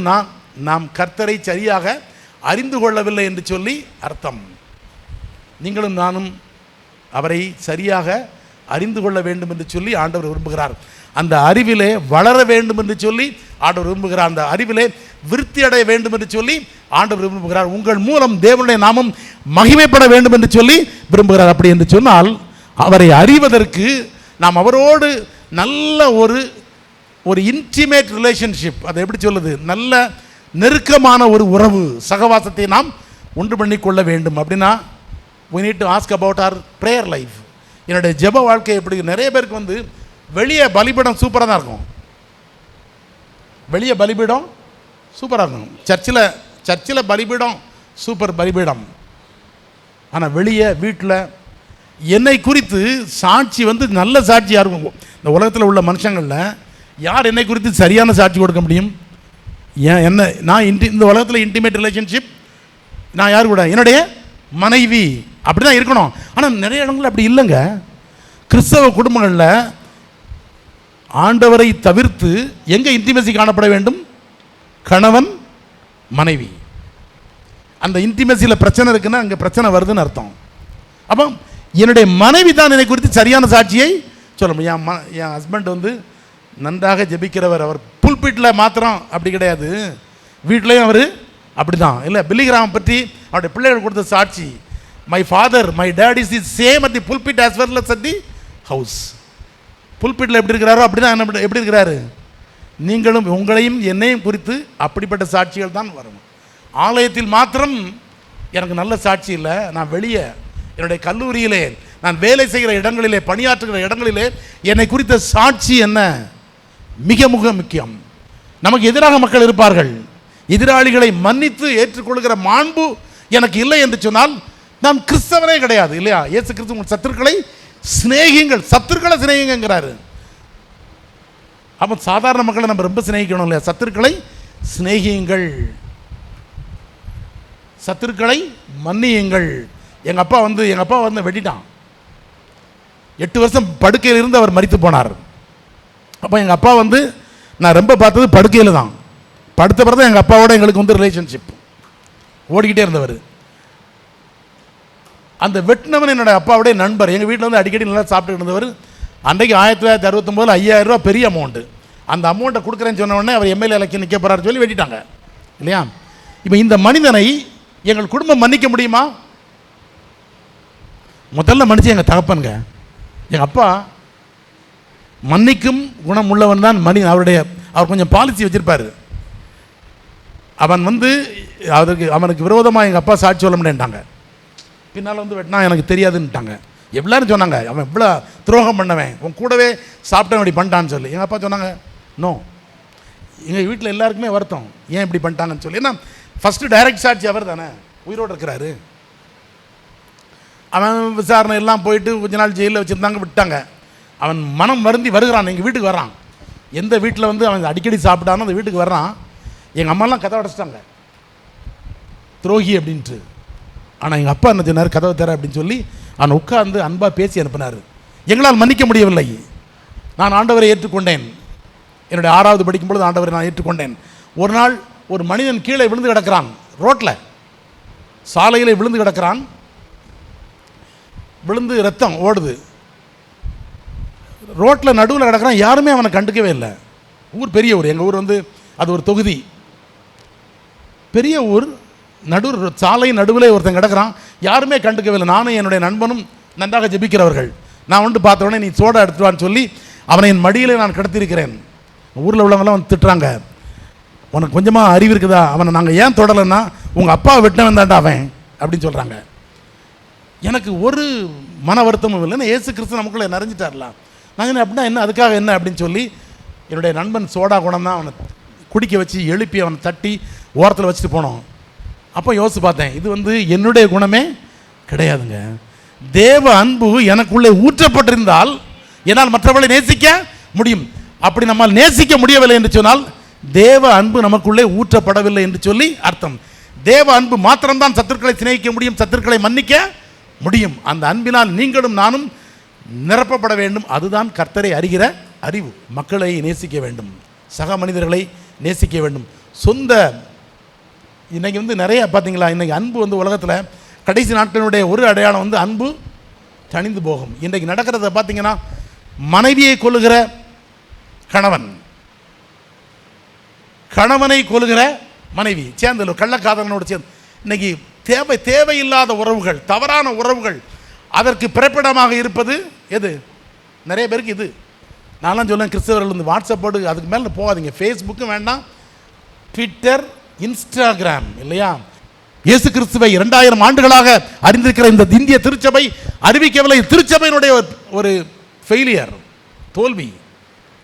நாம் கர்த்தரை சரியாக அறிந்து கொள்ளவில்லை என்று சொல்லி அர்த்தம். நீங்களும் நானும் அவரை சரியாக அறிந்து கொள்ள வேண்டும் என்று சொல்லி ஆண்டவர் விரும்புகிறார். அந்த அறிவிலே வளர வேண்டும் என்று சொல்லி ஆண்டவர் விரும்புகிறார். அந்த அறிவிலே விருத்தி அடைய வேண்டும் என்று சொல்லி ஆண்டவர் விரும்புகிறார். உங்கள் மூலம் தேவனுடைய நாமம் மகிமைப்பட வேண்டும் என்று சொல்லி விரும்புகிறார். அப்படி என்று சொன்னால் அவரை அறிவதற்கு நாம் அவரோடு நல்ல ஒரு இன்டிமேட் ரிலேஷன்ஷிப், அதை எப்படி சொல்லுது, நல்ல நெருக்கமான ஒரு உறவு சகவாசத்தை நாம் உண்டு பண்ணி கொள்ள வேண்டும். அப்படின்னா we need to ask about our prayer life. என்னுடைய ஜெப வாழ்க்கை எப்படி? நிறைய பேருக்கு வந்து வெளியே பலிபீடம் சூப்பராக தான் இருக்கும், வெளியே பலிபீடம் சூப்பராக இருக்கும், சர்ச்சில் பலிபீடம் சூப்பர் பலிபீடம், ஆனால் வெளியே வீட்டில் என்னை குறித்து சாட்சி வந்து நல்ல சாட்சியாக இருக்கும். இந்த உலகத்தில் உள்ள மனுஷங்களில் யார் என்னை குறித்து சரியான சாட்சி கொடுக்க முடியும்? நான் இந்த உலகத்தில் இன்டிமேட் ரிலேஷன்ஷிப் நான் யார் கூட? என்னுடைய மனைவி. அப்படி தான் இருக்கணும். ஆனால் நிறைய இடங்கள் அப்படி இல்லைங்க. கிறிஸ்தவ குடும்பங்களில் ஆண்டவரை தவிர்த்து எங்கே இன்டிமேசி காணப்பட வேண்டும்? கணவன் மனைவி. அந்த இன்டிமேசியில் பிரச்சனை இருக்குன்னா அங்கே பிரச்சனை வருதுன்னு அர்த்தம். அப்போ என்னுடைய மனைவி தான் என்னை குறித்து சரியான சாட்சியை சொல்ல முடியும். என் ஹஸ்பண்ட் வந்து நன்றாக ஜெபிக்கிறவர், அவர் புல்பிட்டில் மாத்திரம் அப்படி கிடையாது, வீட்லேயும் அவர் அப்படி தான். இல்லை, பில்லிகிராம் பற்றி அவருடைய பிள்ளைகள் கொடுத்த சாட்சி, my father my dad is the same at the pulpit as well as at the house. புல்பிட்டில் எப்படி இருக்கிறாரோ அப்படி தான் எப்படி இருக்கிறாரு. நீங்களும் உங்களையும் என்னையும் குறித்து அப்படிப்பட்ட சாட்சிகள் தான் வரும். ஆலயத்தில் மாத்திரம் எனக்கு நல்ல சாட்சி இல்லை, நான் வெளியே என்னுடைய கல்லூரியிலே நான் வேலை செய்கிற இடங்களிலே பணியாற்றுகிற இடங்களிலே என்னை குறித்த சாட்சி என்ன? மிக முக்கியம். நமக்கு எதிராக மக்கள் இருப்பார்கள், எதிராளிகளை மன்னித்து ஏற்றுக்கொள்கிற மாண்பு எனக்கு இல்லை என்று சொன்னால் நான் கிறிஸ்தவனே கிடையாது, இல்லையா? இயேசு கிறிஸ்து உங்கள் சத்துருக்களை சிநேகிங்கள், சத்துருக்களை சிநேகிங்கிறாரு. அப்போ சாதாரண மக்களை நம்ம ரொம்ப சிநேகிக்கணும் இல்லையா? சத்துருக்களை சிநேகியுங்கள், சத்துருக்களை மன்னியுங்கள். எங்கள் அப்பா வந்து வெட்டிட்டான். 8 வருஷம் படுக்கையில் இருந்து அவர் மரித்து போனார். அப்போ எங்கள் அப்பா வந்து நான் ரொம்ப பார்த்தது படுக்கையில் தான். படுத்த பிறகு தான் எங்கள் அப்பாவோட எங்களுக்கு வந்து ரிலேஷன்ஷிப் ஓடிக்கிட்டே இருந்தவர். அந்த வெட்டினவன் என்னோடய அப்பாவுடைய நண்பர். எங்கள் வீட்டில் வந்து அடிக்கடி நல்லா சாப்பிட்டு இருந்தவர். அன்றைக்கு 1969 5,000 ரூபா பெரிய அமௌண்ட்டு. அந்த அமௌண்ட்டை கொடுக்குறேன்னு சொன்ன உடனே அவர் எம்எல்ஏ எலெக்ஷன் நிற்க போகிறாரு சொல்லி வெட்டிட்டாங்க, இல்லையா? இப்போ இந்த மனிதனை எங்கள் குடும்பம் மன்னிக்க முடியுமா? முதல்ல மன்னிச்சு எங்கள் தகப்பனுங்க. எங்கள் அப்பா மன்னிக்கும் குணம் உள்ளவன் தான் மனிதன். அவர் கொஞ்சம் பாலிசி வச்சுருப்பார். அவன் வந்து அவனுக்கு விரோதமாக எங்கள் அப்பா சாட்சி சொல்ல முடியாட்டாங்க. பின்னால் வந்து வெட்டினா எனக்கு தெரியாதுன்னுட்டாங்க. எவ்வளோன்னு சொன்னாங்க, அவன் எவ்வளோ துரோகம் பண்ணவன், உன் கூடவே சாப்பிட்டவன் இப்படி பண்ணிட்டான்னு சொல்லி. எங்கள் அப்பா சொன்னாங்க, நோ. எங்கள் வீட்டில் எல்லாருக்குமே வருத்தம், ஏன் இப்படி பண்ணிட்டாங்கன்னு சொல்லி. ஏன்னா ஃபஸ்ட்டு டைரக்ட் சாட்சி அவர் தானே, உயிரோடு இருக்கிறாரு. அவன் விசாரணை எல்லாம் போயிட்டு கொஞ்ச நாள் ஜெயிலில் வச்சுருந்தாங்க, விட்டாங்க. அவன் மனம் வருந்தி வருகிறான், எங்கள் வீட்டுக்கு வர்றான். எந்த வீட்டில் வந்து அவன் அடிக்கடி சாப்பிட்டானோ அந்த வீட்டுக்கு வர்றான். எங்கள் அம்மாலாம் கதவை அடைச்சிட்டாங்க, துரோகி அப்படின்ட்டு. ஆனால் எங்கள் அப்பா என்ன சொன்னார், கதவை தர அப்படின்னு சொல்லி அவன் உட்கார்ந்து அன்பாக பேசி அனுப்பினார். எங்களால் மன்னிக்க முடியவில்லை. நான் ஆண்டவரை ஏற்றுக்கொண்டேன். என்னுடைய 6வது படிக்கும்பொழுது ஆண்டவரை நான் ஏற்றுக்கொண்டேன். ஒரு நாள் ஒரு மனிதன் கீழே விழுந்து கிடக்கிறான், ரோட்டில் சாலையில் விழுந்து கிடக்கிறான். விழுந்து ரத்தம் ஓடுது, ரோட்டில் நடுவில் கிடக்கிறான். யாருமே அவனை கண்டுக்கவே இல்லை. ஊர் பெரிய ஊர், எங்கள் ஊர் வந்து அது ஒரு தொகுதி, பெரிய ஊர். சாலை நடுவில் ஒருத்தன் கிடக்கிறான், யாருமே கண்டுக்கவே இல்லை. நானும் என்னுடைய நண்பனும் நன்றாக ஜெபிக்கிறவர்கள். நான் வந்து பார்த்த உடனே நீ சோடா எடுத்துவான்னு சொல்லி அவனை என் மடியில் நான் கடத்திருக்கிறேன். ஊரில் உள்ளவங்களாம் வந்து திட்டுறாங்க, உனக்கு கொஞ்சமாக அறிவு இருக்குதா, அவனை நாங்கள் ஏன் தொடலைன்னா உங்கள் அப்பா வெட்டினவன் தாண்டா அவன் அப்படின்னு சொல்கிறாங்க. எனக்கு ஒரு மன வருத்தமும் இல்லைன்னா இயேசு கிறிஸ்து நமக்குள்ளே நிறைஞ்சிட்டார்லாம். நாங்கள் அப்படின்னா என்ன, அதுக்காக என்ன அப்படின்னு சொல்லி என்னுடைய நண்பன் சோடா குணம் தான் அவனை குடிக்க வச்சு எழுப்பி அவனை தட்டி ஓரத்தில் வச்சுட்டு போனோம். அப்போ யோசித்து பார்த்தேன், இது வந்து என்னுடைய குணமே கிடையாதுங்க. தேவ அன்பு எனக்குள்ளே ஊற்றப்பட்டிருந்தால் என்னால் மற்றவர்களை நேசிக்க முடியும். அப்படி நம்மால் நேசிக்க முடியவில்லை என்று சொன்னால் தேவ அன்பு நமக்குள்ளே ஊற்றப்படவில்லை என்று சொல்லி அர்த்தம். தேவ அன்பு மாத்திரம்தான் சத்துருக்களை சிநேகிக்க முடியும், சத்துருக்களை மன்னிக்க முடியும். அந்த அன்பினால் நீங்களும் நானும் நிரப்பப்பட வேண்டும். அதுதான் கர்த்தரை அறிகிற அறிவு. மக்களை நேசிக்க வேண்டும், சக மனிதர்களை நேசிக்க வேண்டும். இன்றைக்கி வந்து நிறைய பார்த்தீங்களா, இன்றைக்கி அன்பு வந்து உலகத்தில் கடைசி நாட்களினுடைய ஒரு அடையாளம் வந்து அன்பு தணிந்து போகும். இன்றைக்கு நடக்கிறத பார்த்தீங்கன்னா மனைவியை கொல்லுகிற கணவன், கணவனை கொல்லுகிற மனைவி சேர்ந்து கள்ளக்காதலனோடு சேர்ந்து. இன்னைக்கு தேவையில்லாத உறவுகள், தவறான உறவுகள், அதற்கு பிறப்பிடமாக இருப்பது எது? நிறைய பேருக்கு இது. நான்லாம் சொல்லுவேன், கிறிஸ்தவர்கள் வந்து வாட்ஸ்அப்போடு அதுக்கு மேலே போகாதீங்க. ஃபேஸ்புக்கும் வேண்டாம், ட்விட்டர், இன்ஸ்டாகிராம் இல்லையா? இயேசு கிறிஸ்துவை 2000 ஆண்டுகளாக அறிந்திருக்கிற இந்த இந்திய திருச்சபை அறிவிக்கவில்லை. திருச்சபையினுடைய ஒரு ஃபெயிலியர், தோல்வி.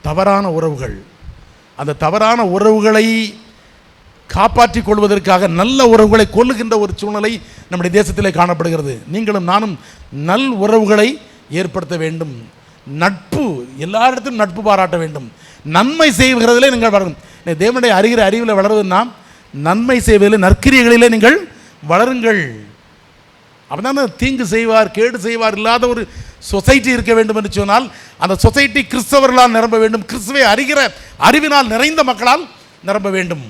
தவறான உறவுகள், அந்த தவறான உறவுகளை காப்பாற்றிக் கொள்வதற்காக நல்ல உறவுகளை கொல்லுகின்ற ஒரு சூழ்நிலை நம்முடைய தேசத்திலே காணப்படுகிறது. நீங்களும் நானும் நல் உறவுகளை ஏற்படுத்த வேண்டும். நட்பு, எல்லாரிடத்திலும் நட்பு பாராட்ட வேண்டும். நன்மை செய்கிறதிலே நீங்கள் வளரும். தேவனுடைய அறிவில் வளருவதுன்னா நன்மை செய்வதில், நற்கிரியைகளிலே நீங்கள் வளருங்கள். அப்படின்னா தீங்கு செய்வார், கேடு செய்வார் இல்லாத ஒரு சொசைட்டி இருக்க வேண்டும் என்று சொன்னால் அந்த சொசைட்டி கிறிஸ்தவர்களால் நிரம்ப வேண்டும். கிறிஸ்துவை அறிகிற அறிவினால் நிறைந்த மக்களால் நிரம்ப வேண்டும்.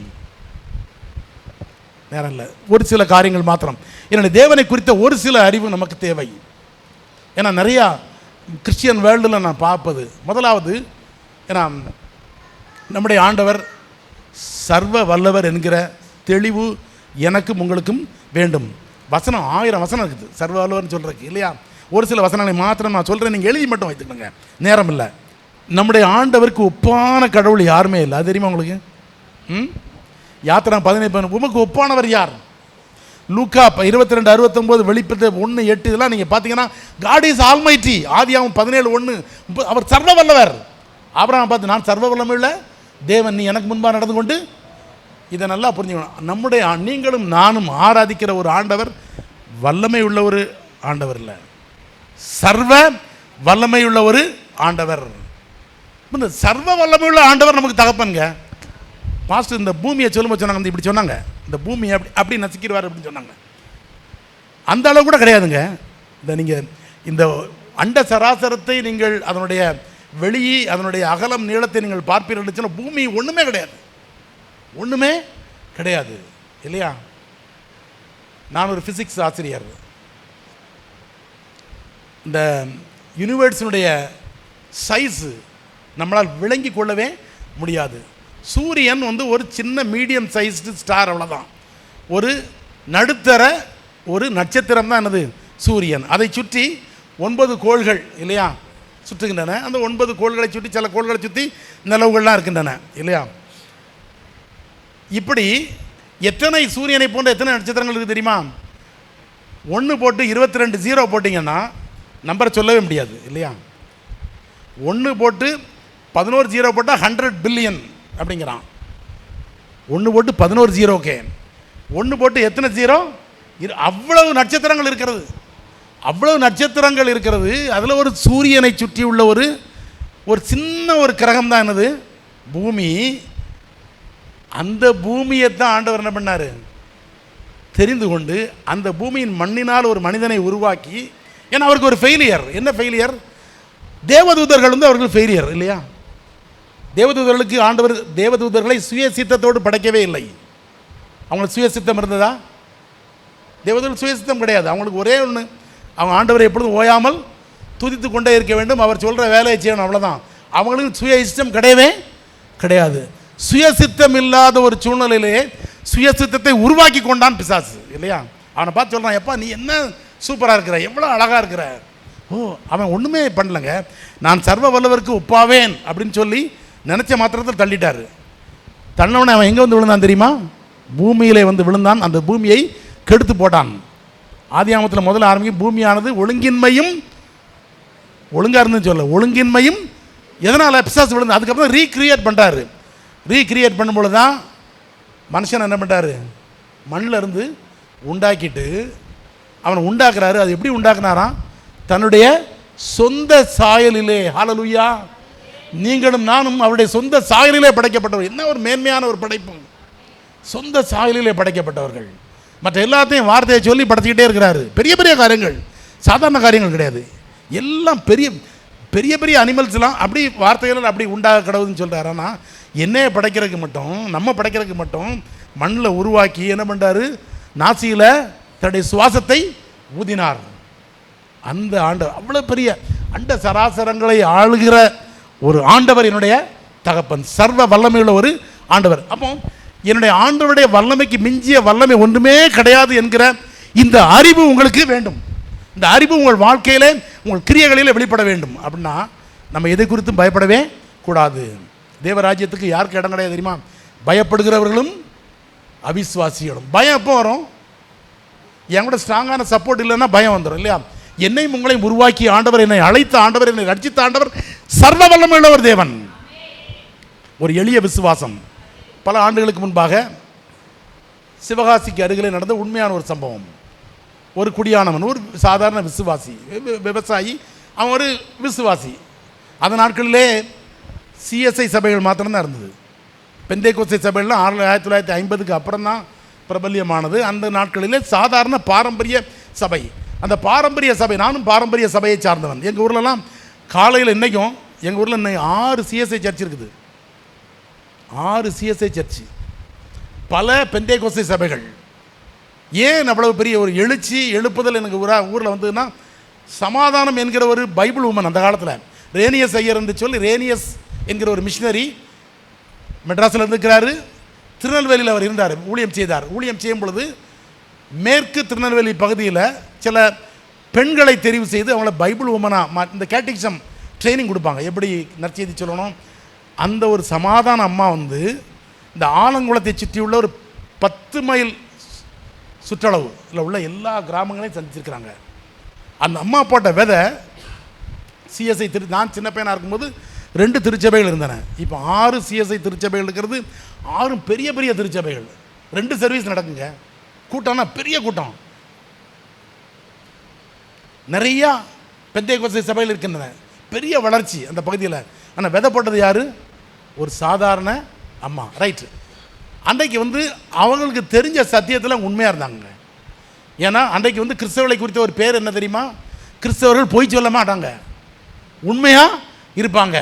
நேரம் இல்லை, ஒரு சில காரியங்கள் மாத்திரம். என்னுடைய தேவனை குறித்த ஒரு சில அறிவு நமக்கு தேவை. ஏன்னா நிறையா கிறிஸ்டியன் வேர்ல்டில் நான் பார்ப்பது, முதலாவது, ஏன்னா நம்முடைய ஆண்டவர் சர்வ வல்லவர் என்கிற தெளிவு எனக்கும் உங்களுக்கும் வேண்டும். வசனம் 1000 வசனம் இருக்குது சர்வ வல்லவர்னு சொல்கிறதுக்கு இல்லையா? ஒரு சில வசனங்களை மாத்திரம் நான் சொல்கிறேன், நீங்கள் எழுதி மட்டும் வைத்துக்கணுங்க, நேரம் இல்லை. நம்முடைய ஆண்டவருக்கு ஒப்பான கடவுள் யாருமே இல்லை. அது தெரியுமா உங்களுக்கு? யாத்திரா 17 உமக்கு ஒப்பானவர் யார்? லூக்கா 22:69, வெளிப்படுத்த 1:8 இதெல்லாம் நீங்கள் பார்த்தீங்கன்னா காட் இஸ் ஆல்மைட்டி. ஆதியாகமம் 17:1 அவர் சர்வ வல்லவர். ஆபிரகாம் பார்த்து நான் சர்வ வல்லமையுள்ள தேவன், நீ எனக்கு முன்பாக நடந்து கொண்டு, இதை நல்லா புரிஞ்சுக்கணும். நம்முடைய நீங்களும் நானும் ஆராதிக்கிற ஒரு ஆண்டவர் வல்லமை உள்ள ஒரு ஆண்டவர் இல்லை, சர்வ வல்லமை உள்ள ஒரு ஆண்டவர். இந்த சர்வ வல்லமை உள்ள ஆண்டவர் நமக்கு தகப்பனுங்க. பாஸ்டர் இந்த பூமியை சொல்லும்போது சொன்னாங்க, இப்படி சொன்னாங்க, இந்த பூமியை அப்படி நசுக்கிடுவார் அப்படின்னு சொன்னாங்க. அந்த அளவு கூட கிடையாதுங்க. இந்த நீங்கள் இந்த அண்ட சராசரத்தை நீங்கள் அதனுடைய வெளியே அதனுடைய அகலம் நீளத்தை நீங்கள் பார்ப்பீர்கள் சொன்னால் பூமி ஒன்றுமே கிடையாது, ஒன்றுமே கிடையாது இல்லையா? நான் ஒரு ஃபிசிக்ஸ் ஆசிரியர். இந்த யூனிவர்ஸினுடைய சைஸு நம்மளால் விளங்கி கொள்ளவே முடியாது. சூரியன் வந்து ஒரு சின்ன மீடியம் சைஸ்டு ஸ்டார், அவ்வளோதான். ஒரு நடுத்தர ஒரு நட்சத்திரம் தான் என்னது சூரியன். அதை சுற்றி 9 கோள்கள் இல்லையா சுற்றுகின்றன. அந்த 9 கோள்களை சுற்றி சில கோள்களை சுற்றி நிலவுகள்லாம் இருக்கின்றன இல்லையா? இப்படி எத்தனை சூரியனை போன்ற எத்தனை நட்சத்திரங்கள் இருக்குது தெரியுமா? 1 போட்டு 22 0 போட்டிங்கன்னா நம்பரை சொல்லவே முடியாது இல்லையா? 1 போட்டு 11 0 போட்டால் 100 பில்லியன் அப்படிங்கிறான். 1 போட்டு 11 0, 1 போட்டு எத்தனை 0? அவ்வளவு நட்சத்திரங்கள் இருக்கிறது, அவ்வளவு நட்சத்திரங்கள் இருக்கிறது. அதில் ஒரு சூரியனை சுற்றி உள்ள ஒரு சின்ன ஒரு கிரகம் தான் என்னது பூமி. அந்த பூமியை தான் ஆண்டவர் என்ன பண்ணார்? தெரிந்து கொண்டு அந்த பூமியின் மண்ணினால் ஒரு மனிதனை உருவாக்கி, ஏன்னா அவருக்கு ஒரு ஃபெயிலியர். என்ன ஃபெயிலியர்? தேவதூதர்கள் வந்து அவர்கள் ஃபெயிலியர் இல்லையா? தேவதூதர்களுக்கு ஆண்டவர் தேவதூதர்களை சுய சித்தத்தோடு படைக்கவே இல்லை. அவங்களுக்கு சுய சித்தம் இருந்ததா? தேவதூதர்கள் சுய சித்தம் கிடையாது. அவங்களுக்கு ஒரே ஒன்று, அவங்க ஆண்டவரை எப்பொழுதும் ஓயாமல் துதித்து கொண்டே இருக்க வேண்டும், அவர் சொல்கிற வேலையை செய்யணும், அவ்வளோதான். அவங்களுக்கு சுய இஷ்டம் கிடையவே கிடையாது. சுயசித்தம் இல்லாத ஒரு சூழ்நிலையிலேயே சுயசித்தத்தை உருவாக்கி கொண்டான் பிசாசு இல்லையா? அவனை பார்த்து சொல்கிறான், எப்பா நீ என்ன சூப்பராக இருக்கிற, எவ்வளோ அழகாக இருக்கிற. ஓ, அவன் ஒன்றுமே பண்ணலைங்க. நான் சர்வ வல்லவருக்கு ஒப்பாவேன் அப்படின்னு சொல்லி நினச்ச மாத்திரத்தில் தள்ளிட்டார். தள்ளவனை அவன் எங்கே வந்து விழுந்தான் தெரியுமா? பூமியிலே வந்து விழுந்தான். அந்த பூமியை கெடுத்து போட்டான். ஆதியாகமத்தில் முதல்ல ஆரம்பிக்கும் பூமியானது ஒழுங்கின்மையும், ஒழுங்காக இருந்துன்னு சொல்ல, ஒழுங்கின்மையும் எதனால் பிசாசு விழுந்து அதுக்கப்புறம் ரீக்ரியேட் பண்ணுறாரு. ரீக்ரியேட் பண்ணும்பொழுது தான் மனுஷன் என்ன பண்ணுறாரு? மண்ணில் இருந்து உண்டாக்கிட்டு அவனை உண்டாக்குறாரு. அது எப்படி உண்டாக்குனாராம்? தன்னுடைய சொந்த சாயலிலே. ஹல்லேலூயா! நீங்களும் நானும் அவருடைய சொந்த சாயலிலே படைக்கப்பட்டவர். என்ன ஒரு மேன்மையான ஒரு படைப்பு! சொந்த சாயலிலே படைக்கப்பட்டவர்கள். மற்ற எல்லாத்தையும் வார்த்தையை சொல்லி படைச்சிக்கிட்டே இருக்கிறாரு. பெரிய பெரிய காரியங்கள், சாதாரண காரியங்கள் கிடையாது. எல்லாம் பெரிய பெரிய பெரிய அனிமல்ஸ்லாம் அப்படி வார்த்தைகள் அப்படி உண்டாக கிடவுதுன்னு சொல்கிறார். ஆனால் என்னையை படைக்கிறதுக்கு மட்டும், நம்ம படைக்கிறதுக்கு மட்டும் மண்ணில் உருவாக்கி என்ன பண்ணுறாரு? நாசியில் தன்னுடைய சுவாசத்தை ஊதினார். அந்த ஆண்டவர் அவ்வளோ பெரிய அண்ட சராசரங்களை ஆளுகிற ஒரு ஆண்டவர் என்னுடைய தகப்பன், சர்வ வல்லமையுள்ள ஒரு ஆண்டவர். அப்போ என்னுடைய ஆண்டவருடைய வல்லமைக்கு மிஞ்சிய வல்லமை ஒன்றுமே கிடையாது என்கிற இந்த அறிவு உங்களுக்கு வேண்டும். இந்த அறிவு உங்கள் வாழ்க்கையிலே உங்கள் கிரியைகளில் வெளிப்பட வேண்டும். அப்படின்னா நம்ம எதை குறித்தும் பயப்படவே கூடாது. தேவராஜ்யத்துக்கு யாருக்கு இடம் கிடையாது தெரியுமா? பயப்படுகிறவர்களும் அவிசுவாசிகளும். பயம் எப்போ வரும்? என் கூட ஸ்ட்ராங்கான சப்போர்ட் இல்லைன்னா பயம் வந்துடும் இல்லையா? என்னையும் உங்களையும் உருவாக்கி ஆண்டவர், என்னை அழைத்த ஆண்டவர், என்னை ரட்சித்த ஆண்டவர் சர்வ வல்லமையுள்ளவர் தேவன். ஒரு எளிய விசுவாசம். பல ஆண்டுகளுக்கு முன்பாக சிவகாசிக்கு அருகிலே நடந்த உண்மையான ஒரு சம்பவம். ஒரு குடியானவன், ஒரு சாதாரண விசுவாசி, விவசாயி, அவன் ஒரு விசுவாசி. அந்த நாட்களிலே சிஎஸ்ஐ சபைகள் மாத்திரம்தான் இருந்தது. பெந்தேகோஸ்தே சபைகள்லாம் 1950க்கு அப்புறம் தான் பிரபல்யமானது. அந்த நாட்களிலே சாதாரண பாரம்பரிய சபை. அந்த பாரம்பரிய சபை, நானும் பாரம்பரிய சபையை சார்ந்தவன். எங்கள் ஊர்லலாம் காலையில் இன்றைக்கும் எங்கள் ஊரில் இன்னைக்கு 6 சிஎஸ்ஐ சர்ச் இருக்குது. 6 சிஎஸ்ஐ சர்ச்சு, பல பெந்தேகோஸ்தே சபைகள். ஏன் அவ்வளவு பெரிய ஒரு எழுச்சி எழுப்புதல் எனக்கு ஊரில் வந்ததுன்னா, சமாதானம் என்கிற ஒரு பைபிள் உமன் அந்த காலத்தில் ரேனியஸ் ஐயர் என்று சொல்லி, ரேனியஸ் என்கிற ஒரு மிஷினரி மெட்ராஸில் இருந்துக்கிறாரு. திருநெல்வேலியில் அவர் இருந்தார், ஊழியம் செய்தார். ஊழியம் செய்யும் பொழுது மேற்கு திருநெல்வேலி பகுதியில் சில பெண்களை தெரிவு செய்து அவங்கள பைபிள் உமனாக இந்த கேட்டிக்சம் ட்ரைனிங் கொடுப்பாங்க, எப்படி நற்செய்தி சொல்லணும். அந்த ஒரு சமாதான அம்மா வந்து இந்த ஆலங்குளத்தை சுற்றியுள்ள ஒரு 10 மைல் சுற்றளவில் உள்ள எல்லா கிராமங்களையும் சந்திச்சிருக்கிறாங்க. அந்த அம்மா போட்ட விதை சிஎஸ்ஐ நான் சின்ன பையனாக இருக்கும்போது 2 திருச்சபைகள் இருந்தன. இப்போ 6 சிஎஸ்ஐ திருச்சபைகள் இருக்கிறது. 6 பெரிய பெரிய திருச்சபைகள். 2 சர்வீஸ் நடக்குங்க. கூட்டம்னா பெரிய கூட்டம். நிறையா பெந்தேகோஸ்தே சபையில் இருக்கின்றன. பெரிய வளர்ச்சி அந்த பகுதியில். ஆனால் விதை போட்டது யார்? ஒரு சாதாரண அம்மா. ரைட்டு. அன்றைக்கு வந்து அவங்களுக்கு தெரிஞ்ச சத்தியத்தில் உண்மையாக இருந்தாங்க. ஏன்னா அன்றைக்கு வந்து கிறிஸ்தவர்களை குறித்த ஒரு பேர் என்ன தெரியுமா? கிறிஸ்தவர்கள் பொய் சொல்ல மாட்டாங்க, உண்மையாக இருப்பாங்க,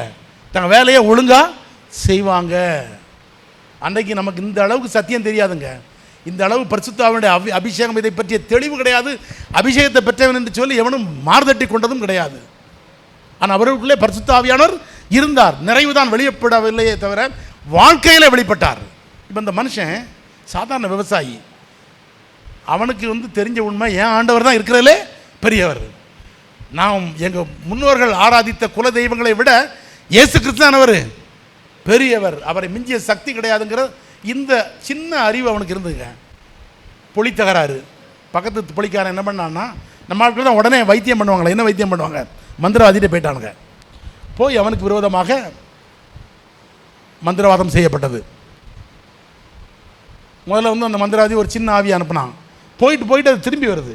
தங்கள் வேலையை ஒழுங்காக செய்வாங்க. அன்றைக்கு நமக்கு இந்த அளவுக்கு சத்தியம் தெரியாதுங்க. இந்த அளவு பரிசுத்த ஆவியுடைய அபிஷேகம், இதை பற்றிய தெளிவு கிடையாது. அபிஷேகத்தை பெற்றவன் என்று சொல்லி எவனும் மார்தட்டி கொண்டதும் கிடையாது. ஆனால் அவர்களுக்குள்ளே பரிசுத்த ஆவியானவர் இருந்தார். நிறைவு தான் வெளிப்படவில்லையே தவிர வாழ்க்கையில் வெளிப்பட்டார். இப்போ இந்த மனுஷன் சாதாரண விவசாயி. அவனுக்கு வந்து தெரிஞ்ச உண்மை, ஏன் ஆண்டவர் தான் இருக்கிறதுலே பெரியவர். நாம் எங்கள் முன்னோர்கள் ஆராதித்த குல தெய்வங்களை விட இயேசு கிறிஸ்துவானவர் பெரியவர், அவரை மிஞ்சிய சக்தி கிடையாதுங்கிற இந்த சின்ன அறிவு அவனுக்கு இருந்ததுங்க. பொலி தகராறு. பக்கத்து பொலிக்காரன் என்ன பண்ணான்னா, நம்ம ஆட்கள் தான் உடனே வைத்தியம் பண்ணுவாங்களே. என்ன வைத்தியம் பண்ணுவாங்க? மந்திரவாதிகிட்ட போயிட்டானுங்க. போய் அவனுக்கு விரோதமாக மந்திரவாதம் செய்யப்பட்டது. முதல்ல வந்து அந்த மந்திரவாதி ஒரு சின்ன ஆவி அனுப்புனான். போயிட்டு அது திரும்பி வருது.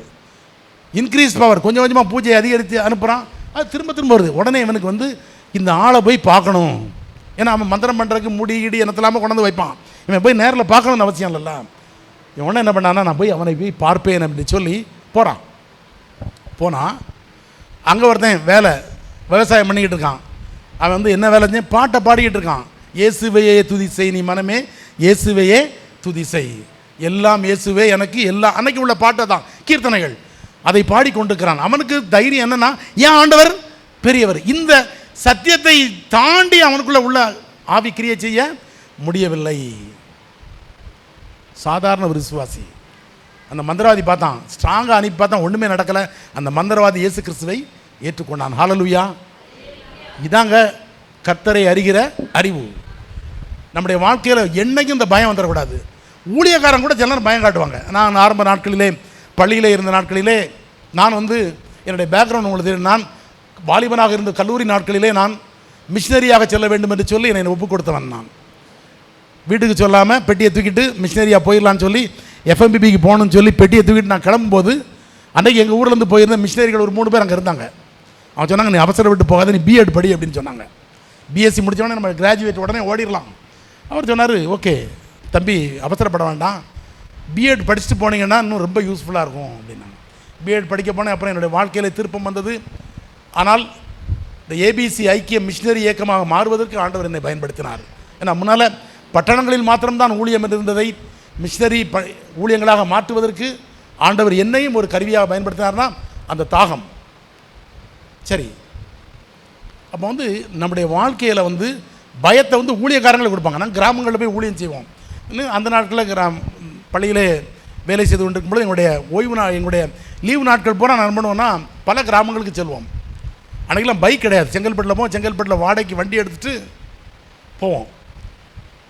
இன்க்ரீஸ் பவர், கொஞ்சம் கொஞ்சமாக பூஜையை அதிகரித்து அனுப்புகிறான். அது திரும்ப வருது. உடனே இவனுக்கு வந்து இந்த ஆளை போய் பார்க்கணும். ஏன்னா அவன் மந்திரம் பண்ணுறதுக்கு முடி இடி என்னத்தெல்லாமல் கொண்டாந்து வைப்பான். இவன் போய் நேரில் பார்க்கணும்னு அவசியம் இல்லைல்ல. இவன் உடனே என்ன பண்ணான்னா, நான் போய் அவனை போய் பார்ப்பேன் அப்படின்னு சொல்லி போனான். அங்கே ஒருத்தன் விவசாயம் பண்ணிக்கிட்டு இருக்கான். அவன் வந்து என்ன வேலை செஞ்சு பாட்டை பாடிக்கிட்டு இருக்கான். இயேசுவையே துதி செய் நீ மனமே, இயேசுவையே துதி செய், எல்லாம் இயேசுவே எனக்கு, எல்லாம் அன்னைக்கு உள்ள பாட்டை தான், கீர்த்தனைகள், அதை பாடிக்கொண்டிருக்கிறான். அவனுக்கு தைரியம் என்னன்னா, ஏன் ஆண்டவர் பெரியவர். இந்த சத்தியத்தை தாண்டி அவனுக்குள்ள உள்ள ஆவி கிரியை செய்ய முடியவில்லை. சாதாரண ஒரு விசுவாசி. அந்த மந்திரவாதி பார்த்தான், ஸ்ட்ராங்காக அனுப்பி பார்த்தான், ஒன்றுமே நடக்கலை. அந்த மந்திரவாதி இயேசு கிறிஸ்துவை ஏற்றுக்கொண்டான். ஹல்லேலூயா. இதாங்க கர்த்தரை அறிகிற அறிவு. நம்முடைய வாழ்க்கையில் என்னைக்கும் இந்த பயம் வந்துடக்கூடாது. ஊழியக்காரன் கூட சில நேரம் பயம் காட்டுவாங்க. நான் ஆரம்ப நாட்களிலே, பள்ளியிலே இருந்த நாட்களிலே, நான் வந்து என்னுடைய பேக்ரவுண்ட் உங்களுக்கு, நான் வாலிபனாக இருந்த கல்லூரி நாட்களிலே நான் மிஷினரியாக செல்ல வேண்டும் என்று சொல்லி என்னை ஒப்புக் கொடுத்தவன். நான் வீட்டுக்கு சொல்லாமல் பெட்டியை தூக்கிட்டு மிஷினரியாக போயிடலான்னு சொல்லி எஃப்எம்பிபிக்கு போகணுன்னு சொல்லி பெட்டியை தூக்கிட்டு நான் கிளம்பும்போது, அன்றைக்கி எங்கள் ஊர்லேருந்து போயிருந்த மிஷினரிகள் ஒரு 3 பேர் அங்கே இருந்தாங்க. அவன் சொன்னாங்க, நீ அவசரம் விட்டு போகாத, நீ பிஎட் படி அப்படின்னு சொன்னாங்க. பிஎஸ்சி முடித்தோடனே நம்ம கிராஜுவேட் உடனே ஓடிடலாம். அவர் சொன்னார், ஓகே தம்பி அவசரப்பட வேண்டாம், பிஎட் படிச்சுட்டு போனீங்கன்னா இன்னும் ரொம்ப யூஸ்ஃபுல்லாக இருக்கும் அப்படின்னாங்க. பிஎட் படிக்க போனேன். அப்புறம் என்னுடைய வாழ்க்கையில் திருப்பம் வந்தது. ஆனால் இந்த ஏபிசி ஐக்கிய மிஷினரி இயக்கமாக மாறுவதற்கு ஆண்டவர் என்னை பயன்படுத்தினார். ஏன்னா முன்னால் பட்டணங்களில் மாத்திரம்தான் ஊழியம் இருந்ததை மிஷினரி ஊழியங்களாக மாற்றுவதற்கு ஆண்டவர் என்னையும் ஒரு கருவியாக பயன்படுத்தினார்னா அந்த தாகம். சரி, அப்போ வந்து நம்முடைய வாழ்க்கையில் வந்து பயத்தை வந்து ஊழியக்காரங்களை கொடுப்பாங்க. நாங்கள் கிராமங்களில் போய் ஊழியம் செய்வோம். இன்னும் அந்த நாட்களில் பள்ளியிலே வேலை செய்து கொண்டிருக்கும்போது எங்களுடைய லீவு நாட்கள் பூரா நான் பண்ணுவோன்னா பல கிராமங்களுக்கு செல்வோம். அன்றைக்கெல்லாம் பைக் கிடையாது, செங்கல்பட்டில் போவோம். செங்கல்பட்டில் வாடகைக்கு வண்டி எடுத்துகிட்டு போவோம்,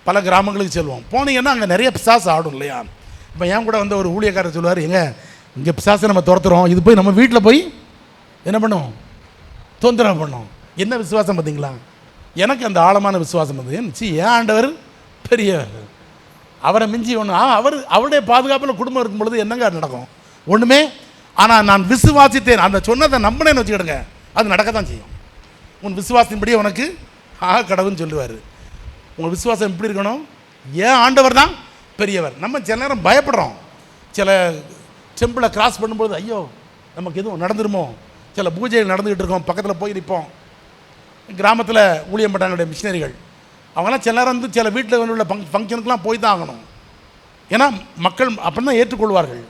பல கிராமங்களுக்கு செல்வோம். போனீங்கன்னா அங்கே நிறைய பிசாசு ஆடும் இல்லையா. இப்போ என் கூட வந்து ஒரு ஊழியக்காரர் சொல்லுவார், இங்கே பிசாசை நம்ம துரத்துறோம், இது போய் நம்ம வீட்டில் போய் என்ன பண்ணுவோம், தொந்தரவு பண்ணோம். என்ன விசுவாசம் பார்த்தீங்களா? எனக்கு அந்த ஆழமான விசுவாசம் வந்து ஏன் ஆண்டவர் பெரியவர், அவரை மிஞ்சி ஒன்று அவருடைய பாதுகாப்பில் குடும்பம் இருக்கும் பொழுது என்னங்க நடக்கும்? ஒன்றுமே. ஆனால் நான் விசுவாசித்தேன், அந்த சொன்னதை நம்பினேன்னு வச்சுக்கிடுங்க, அது நடக்க தான் செய்யும். உன் விசுவாசத்தின்படியே உனக்கு கடவுள்னு சொல்லுவார். உங்கள் விசுவாசம் எப்படி இருக்கணும்? ஏன் ஆண்டவர் தான் பெரியவர். நம்ம சில நேரம் பயப்படுறோம், சில டெம்பிளை கிராஸ் பண்ணும்போது ஐயோ நமக்கு எதுவும் நடந்துருமோ, சில பூஜைகள் நடந்துக்கிட்டு இருக்கோம், பக்கத்தில் போய் நிற்போம். கிராமத்தில் ஊழியம் பட்டாங்களுடைய மிஷினரிகள் அவங்களாம் சில நேரம் வந்து சில வீட்டில் உள்ள ஃபங்க்ஷனுக்கெலாம் போய் தான் ஆகணும். ஏன்னா மக்கள் அப்போ தான் ஏற்றுக்கொள்வார்கள்.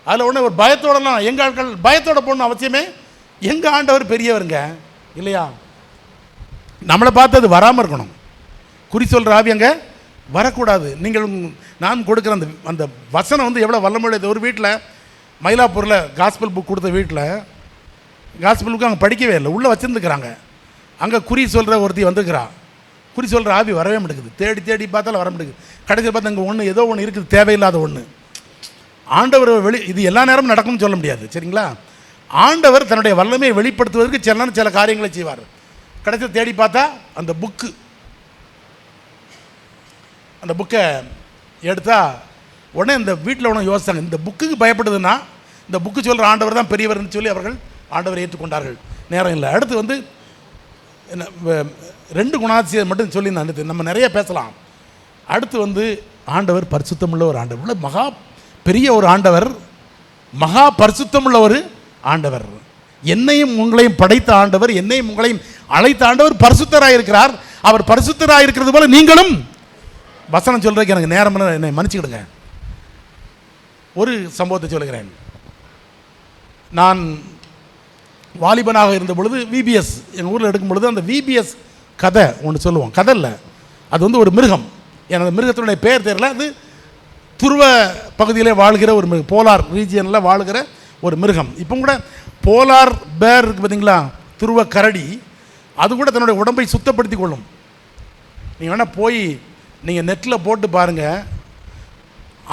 அதில் உடனே ஒரு பயத்தோடலாம் எங்கள் ஆட்கள் பயத்தோட போகணும் அவசியமே. எங்கள் ஆண்டவர் பெரியவருங்க இல்லையா. நம்மளை பார்த்து அது வராமல் இருக்கணும். குறி சொல்கிற ஆவி அங்கே வரக்கூடாது. நீங்கள் நான் கொடுக்குற அந்த வசனம் வந்து எவ்வளோ வல்லமுடையது. ஒரு வீட்டில் மயிலாப்பூரில் காஸ்பல் புக் கொடுத்த வீட்டில் காஸ்பல் புக்கு அங்கே படிக்கவே இல்லை, உள்ளே வச்சுருந்துக்கிறாங்க. அங்கே குறி சொல்கிற ஒருத்தி வந்துருக்கிறா, குறி சொல்கிற ஆவி வரவே மாட்டேங்குது. தேடி தேடி பார்த்தாலும் வர மாட்டேங்குது. கடைசியில் பார்த்தா அங்கே ஒன்று ஏதோ ஒன்று இருக்குது, தேவையில்லாத ஒன்று. ஆண்டவர் இது எல்லா நேரமும் நடக்கும்னு சொல்ல முடியாது, சரிங்களா. ஆண்டவர் தன்னுடைய வல்லமையை வெளிப்படுத்துவதற்கு சில காரியங்களை செய்வார். கடைசியில் தேடி பார்த்தா அந்த புக்கை எடுத்தால் உடனே இந்த வீட்டில் ஒன்று யோசித்தாங்க, இந்த புக்குக்கு பயப்படுதுன்னா இந்த புக்கு சொல்கிற ஆண்டவர் தான் பெரியவர்னு சொல்லி அவர்கள் ஆண்டவரை ஏற்றுக்கொண்டார்கள். நேரம் இல்லை. அடுத்து வந்து என்ன 2 குணாதிசயம் மட்டும் சொல்லி நம்ம நிறைய பேசலாம். அடுத்து வந்து ஆண்டவர் பரிசுத்தமுள்ள ஒரு ஆண்டவர், மகா பெரிய ஒரு ஆண்டவர், மகா பரிசுத்தமுள்ள ஒரு ஆண்டவர். என்னையும் உங்களையும் படைத்த ஆண்டவர், என்னையும் உங்களையும் அழைத்த ஆண்டவர் பரிசுத்தராயிருக்கிறார். அவர் பரிசுத்தராயிருக்கிறது போல நீங்களும். வசனம் சொல்றதுக்கு எனக்கு நேரம், என்னை மன்னிச்சுக்கிடுங்க. ஒரு சம்பவத்தை சொல்லுகிறேன். நான் வாலிபனாக இருந்த பொழுது விபிஎஸ் எங்கள் ஊரில் எடுக்கும் பொழுது அந்த விபிஎஸ் கதை ஒன்று சொல்லுவோம். கதை இல்லை, அது வந்து ஒரு மிருகம். எனக்கு மிருகத்தினுடைய பெயர் தெரியல. அது துருவ பகுதியிலே வாழ்கிற ஒரு மிருகம், போலார் ரீஜியனில் வாழ்கிற ஒரு மிருகம். இப்போ கூட போலார் பேர் இருக்குது பார்த்தீங்களா, துருவ கரடி, அது கூட தன்னுடைய உடம்பை சுத்தப்படுத்தி கொள்ளும். நீங்கள் வேணால் போய் நீங்கள் நெட்டில் போட்டு பாருங்கள்.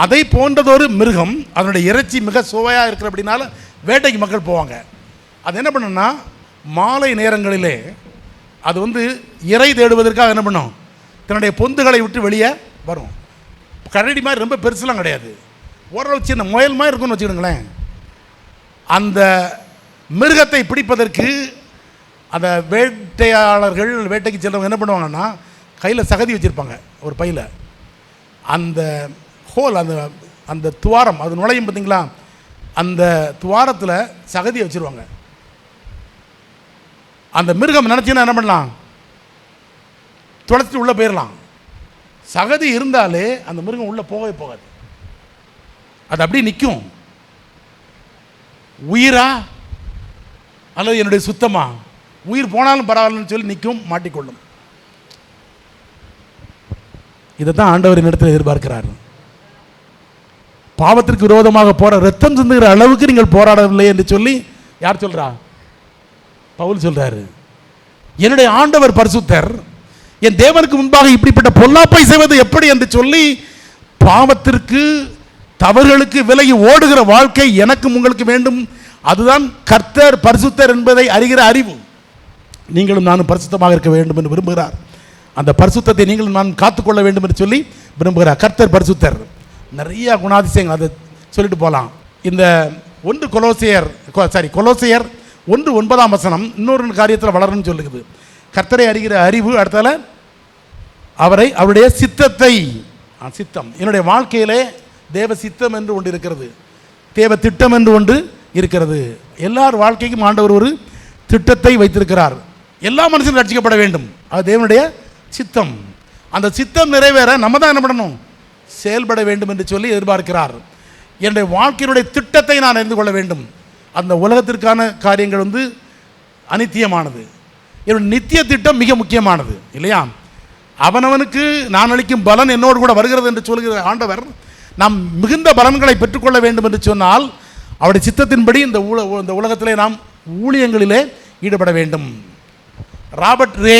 அதை போன்றதொரு மிருகம், அதனுடைய இறைச்சி மிக சுவையாக இருக்கிற அப்படின்னால வேட்டைக்கு மக்கள் போவாங்க. அது என்ன பண்ணுன்னா மாலை நேரங்களிலே அது வந்து இறை தேடுவதற்காக என்ன பண்ணும், தன்னுடைய பொந்துகளை விட்டு வெளியே வரும். கரடி மாதிரி ரொம்ப பெருசுலாம் கிடையாது, ஓரளவு சின்ன முயல் மாதிரி இருக்குன்னு வச்சுக்கிடுங்களேன். அந்த மிருகத்தை பிடிப்பதற்கு அந்த வேட்டையாளர்கள் வேட்டைக்கு செல்றவங்க என்ன பண்ணுவாங்கன்னா கையில் சகதி வச்சுருப்பாங்க ஒரு பையில். அந்த ஹோல் அந்த அந்த துவாரம் அது நுழையும் பார்த்தீங்களா, அந்த துவாரத்தில் சகதியை வச்சுருவாங்க. அந்த மிருகம் நினச்சின்னா என்ன பண்ணலாம், துளைச்சிட்டு உள்ளே போயிடலாம். சகதி இருந்தாலே அந்த மிருகம் உள்ளே போகவே போகாது, அது அப்படியே நிற்கும். உயிரா அல்லது என்னுடைய சுத்தமா, உயிர் போனாலும் பரவாயில்லன்னு சொல்லி நிற்கும், மாட்டிக்கொள்ளும். இதை தான் ஆண்டவரின் இடத்தில் எதிர்பார்க்கிறார். பாவத்திற்கு விரோதமாக போற ரத்தம் சிந்துகிற அளவுக்கு நீங்கள் போராடவில்லை என்று சொல்லி யார் சொல்றா? பவுல் சொல்றாரு. என்னுடைய ஆண்டவர் பரிசுத்தர், என் தேவனுக்கு முன்பாக இப்படிப்பட்ட பொல்லாப்பை செய்வது எப்படி என்று சொல்லி பாவத்திற்கு தவறுகளுக்கு விலகி ஓடுகிற வாழ்க்கை எனக்கும் உங்களுக்கு வேண்டும். அதுதான் கர்த்தர் பரிசுத்தர் என்பதை அறிகிற அறிவு. நீங்களும் நானும் பரிசுத்தமாக இருக்க வேண்டும் என்று விரும்புகிறார். அந்த பரிசுத்தத்தை நீங்களும் நான் காத்துக்கொள்ள வேண்டும் என்று சொல்லி விரும்புகிறார். கர்த்தர் பரிசுத்தர். நிறைய குணாதிசயங்கள் அதை சொல்லிட்டு போகலாம். இந்த கொலோசியர் 1:9 இன்னொரு காரியத்தில் வளரணும்னு சொல்லுது. கர்த்தரை அறிகிற அறிவு, அடுத்தால அவருடைய சித்தத்தை, சித்தம். என்னுடைய வாழ்க்கையிலே தேவ சித்தம் என்று ஒன்று இருக்கிறது, தேவ திட்டம் என்று ஒன்று இருக்கிறது. எல்லார் வாழ்க்கைக்கும் ஆண்டவர் ஒரு திட்டத்தை வைத்திருக்கிறார். எல்லா மனுஷனும் ரட்சிக்கப்பட வேண்டும், அது தேவனுடைய சித்தம். அந்த சித்தம் நிறைவேற நம்ம தான் என்ன பண்ணணும், செயல்பட வேண்டும் என்று சொல்லி எதிர்பார்க்கிறார். என்னுடைய வாழ்க்கையினுடைய திட்டத்தை நான் அறிந்து கொள்ள வேண்டும். அந்த உலகத்திற்கான காரியங்கள் அனித்தியமானது, என்னுடைய நித்திய திட்டம் மிக முக்கியமானது இல்லையா. அவனவனுக்கு நான் அளிக்கும் பலன் என்னோடு கூட வருகிறது என்று சொல்கிற ஆண்டவர் நாம் மிகுந்த பலன்களை பெற்றுக்கொள்ள வேண்டும் என்று சொன்னால் அவருடைய சித்தத்தின்படி இந்த உலகத்திலே நாம் ஊழியங்களிலே ஈடுபட வேண்டும். ராபர்ட் ரே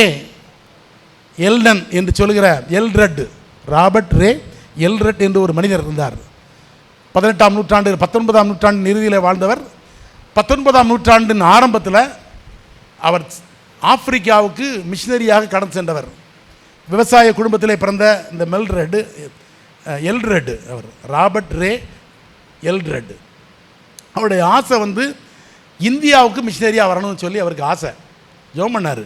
எல்டன் என்று சொல்கிற ராபர்ட் ரே எல்ரெட் என்று ஒரு மனிதர் இருந்தார். 18ஆம் நூற்றாண்டு 19ஆம் நூற்றாண்டின் இறுதியில் வாழ்ந்தவர். 19ஆம் நூற்றாண்டின் ஆரம்பத்தில் அவர் ஆப்பிரிக்காவுக்கு மிஷினரியாக கடந்து சென்றவர். விவசாய குடும்பத்திலே பிறந்த இந்த எல்ரெட் அவர் ராபர்ட் ரே எல்ரெட் அவருடைய ஆசை இந்தியாவுக்கு மிஷினரியாக வரணும்னு சொல்லி அவருக்கு ஆசை. ஜெபம் பண்ணார்.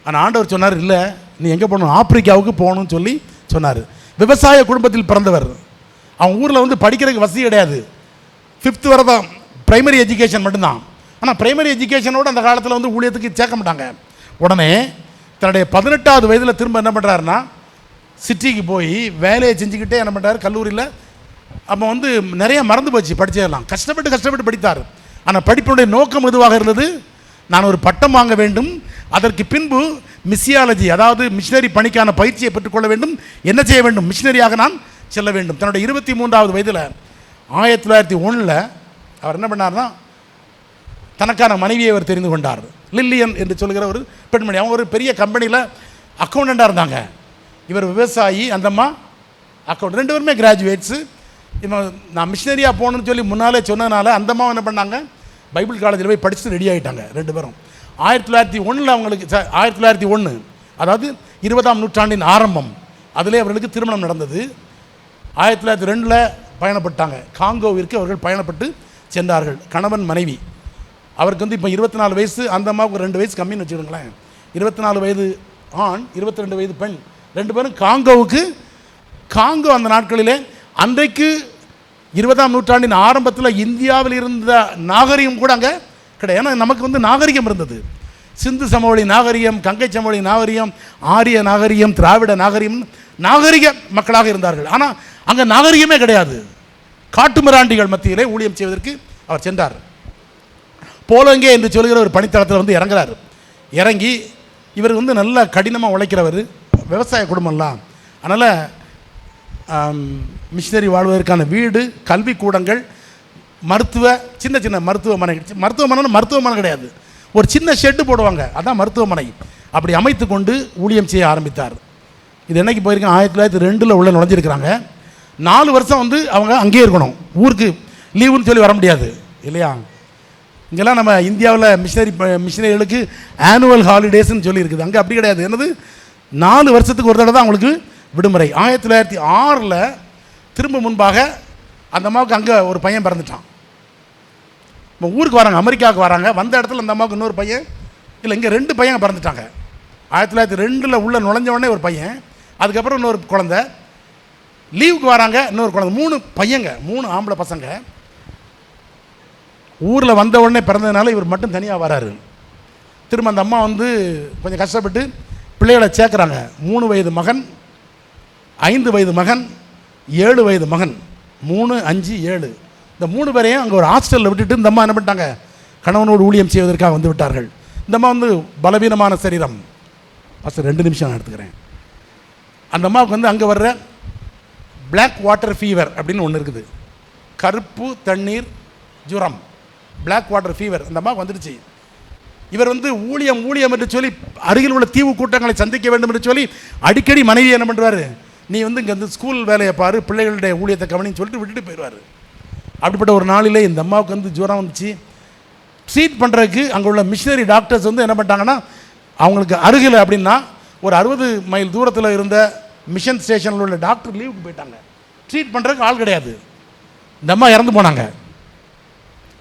ஆனால் ஆண்டவர் சொன்னார், இல்லை நீ எங்கே போகணும், ஆப்பிரிக்காவுக்கு போகணும்னு சொல்லி சொன்னார். விவசாய குடும்பத்தில் பிறந்தவர். அவன் ஊரில் படிக்கிறதுக்கு வசதி கிடையாது. 5th வரை தான் பிரைமரி எஜுகேஷன் மட்டும்தான். ஆனால் பிரைமரி எஜுகேஷனோடு அந்த காலத்தில் ஊழியத்துக்கு சேர்க்க மாட்டாங்க. உடனே தன்னுடைய 18ஆவது வயதில் திரும்ப என்ன பண்ணுறாருன்னா சிட்டிக்கு போய் வேலையை செஞ்சுக்கிட்டே என்ன பண்ணுறாரு கல்லூரியில். அப்போ நிறைய மறந்து போச்சு, படிச்சிடலாம். கஷ்டப்பட்டு படித்தார். ஆனால் படிப்பினுடைய நோக்கம் எதுவாக இருந்தது, நான் ஒரு பட்டம் வாங்க வேண்டும், அதற்கு பின்பு மிஷியாலஜி அதாவது மிஷினரி பணிக்கான பயிற்சியை பெற்றுக்கொள்ள வேண்டும், என்ன செய்ய வேண்டும், மிஷினரியாக நான் செல்ல வேண்டும். தன்னுடைய 23ஆவது வயதில் 1901 அவர் என்ன பண்ணார்னா தனக்கான மனைவியை அவர் தெரிந்து கொண்டார். லில்லியன் என்று சொல்கிற ஒரு பெண்மணி. அவங்க ஒரு பெரிய கம்பெனியில் அக்கௌண்டண்ட்டாக இருந்தாங்க. இவர் விவசாயி, அந்தம்மா அக்கௌண்ட். 2 பேருமே கிராஜுவேட்ஸு. இவன் நான் மிஷினரியாக போகணுன்னு சொல்லி முன்னாலே சொன்னதுனால அந்தம்மா என்ன பண்ணாங்க, பைபிள் காலேஜில் போய் படிச்சுட்டு ரெடி ஆகிட்டாங்க 2 பேரும். 1901 அவங்களுக்கு 1901 அதாவது 20ஆம் நூற்றாண்டின் ஆரம்பம், அதிலே அவர்களுக்கு திருமணம் நடந்தது. 1902 பயணப்பட்டாங்க. காங்கோவிற்கு அவர்கள் பயணப்பட்டு சென்றார்கள். கணவன் மனைவி. அவருக்கு இப்போ 24 வயசு, அந்த அம்மாவுக்கு 2 வயசு கம்மின்னு வச்சுக்கோங்களேன். 24 வயது ஆண், 22 வயது பெண். 2 பேரும் காங்கோ அந்த நாட்களிலே அன்றைக்கு 20ஆம் நூற்றாண்டின் ஆரம்பத்தில் இந்தியாவில் இருந்த நாகரிகம் கூட அங்கே கிடையாது. ஏன்னா நமக்கு நாகரிகம் இருந்தது. சிந்து சமவெளி நாகரிகம், கங்கை சமவெளி நாகரிகம், ஆரிய நாகரிகம், திராவிட நாகரிகம், நாகரிக மக்களாக இருந்தார்கள். ஆனால் அங்கே நாகரிகமே கிடையாது. காட்டுமிராண்டிகள் மத்தியிலே ஊழியம் செய்வதற்கு அவர் சென்றார். போலங்கே என்று சொல்கிற ஒரு பணித்தளத்தில் இறங்குறார். இறங்கி இவர் நல்ல கடினமாக உழைக்கிறவர், விவசாய குடும்பம்லாம். அதனால் மிஷினரி வாழ்வதற்கான வீடு, கல்வி கூடங்கள், சின்ன மருத்துவமனை கிடையாது, ஒரு சின்ன ஷெட்டு போடுவாங்க, அதான் மருத்துவமனை. அப்படி அமைத்து கொண்டு ஊழியம் செய்ய ஆரம்பித்தார். இது என்னைக்கு போயிருக்கேன், 1902 உள்ள நுழைஞ்சிருக்கிறாங்க. 4 வருஷம் அவங்க அங்கேயே இருக்கணும். ஊருக்கு லீவுன்னு சொல்லி வர முடியாது இல்லையா. இங்கெல்லாம் நம்ம இந்தியாவில் மிஷினரிகளுக்கு ஆனுவல் ஹாலிடேஸ்ன்னு சொல்லி இருக்குது. அங்கே அப்படி கிடையாது. என்னது 4 வருஷத்துக்கு ஒரு தடவை தான் அவங்களுக்கு விடுமுறை. 1906 திரும்ப முன்பாக அந்த அம்மாவுக்கு அங்கே ஒரு பையன் பிறந்துட்டான். இப்போ ஊருக்கு வராங்க, அமெரிக்காவுக்கு வராங்க. வந்த இடத்துல அந்த அம்மாவுக்கு இன்னொரு பையன் இல்லை, இங்கே 2 பையன் பிறந்துட்டாங்க. 1902 உள்ள நுழைஞ்ச உடனே ஒரு பையன், அதுக்கப்புறம் இன்னொரு குழந்தை. லீவுக்கு வராங்க, இன்னொரு குழந்தை. 3 பையங்க, 3 ஆம்பளை பசங்க. ஊரில் வந்த உடனே பிறந்ததுனால இவர் மட்டும் தனியாக வராரு. திரும்ப அந்த அம்மா கொஞ்சம் கஷ்டப்பட்டு பிள்ளைகளை சேர்க்குறாங்க. 3 வயது மகன், 5 வயது மகன், 7 வயது மகன். 3, 5, 7 இந்த 3 பேரையும் அங்கே ஒரு ஹாஸ்டலில் விட்டுட்டு இந்த அம்மா என்ன பண்ணிட்டாங்க, கணவனோடு ஊழியம் செய்வதற்காக விட்டார்கள். இந்த அம்மா பலவீனமான சரீரம். ஃபஸ்ட்டு 2 நிமிஷம் நான் எடுத்துக்கிறேன். அந்த அம்மாவுக்கு அங்கே வர்ற பிளாக் வாட்டர் ஃபீவர் அப்படின்னு ஒன்று இருக்குது. கருப்பு தண்ணீர் ஜுரம், பிளாக் வாட்டர் ஃபீவர் அந்த அம்மாவுக்கு வந்துடுச்சு. இவர் ஊழியம் என்று சொல்லி அருகில் உள்ள தீவு கூட்டங்களை சந்திக்க வேண்டும் என்று சொல்லி அடிக்கடி மனைவி என்ன பண்ணுவார், நீ இங்கே ஸ்கூல் வேலையை பாரு, பிள்ளைகளுடைய ஊழியத்தை கவனின்னு சொல்லிட்டு விட்டுட்டு போயிடுவார். அப்படிப்பட்ட ஒரு நாளிலே இந்த அம்மாவுக்கு ஜுரம் வந்துச்சு. ட்ரீட் பண்ணுறதுக்கு அங்கே உள்ள மிஷினரி டாக்டர்ஸ் என்ன பண்ணிட்டாங்கன்னா, அவங்களுக்கு அருகில் அப்படின்னா ஒரு 60 மைல் தூரத்தில் இருந்த மிஷன் ஸ்டேஷனில் உள்ள டாக்டர் லீவுக்கு போயிட்டாங்க. ட்ரீட் பண்ணுறதுக்கு ஆள் கிடையாது. இந்த அம்மா இறந்து போனாங்க.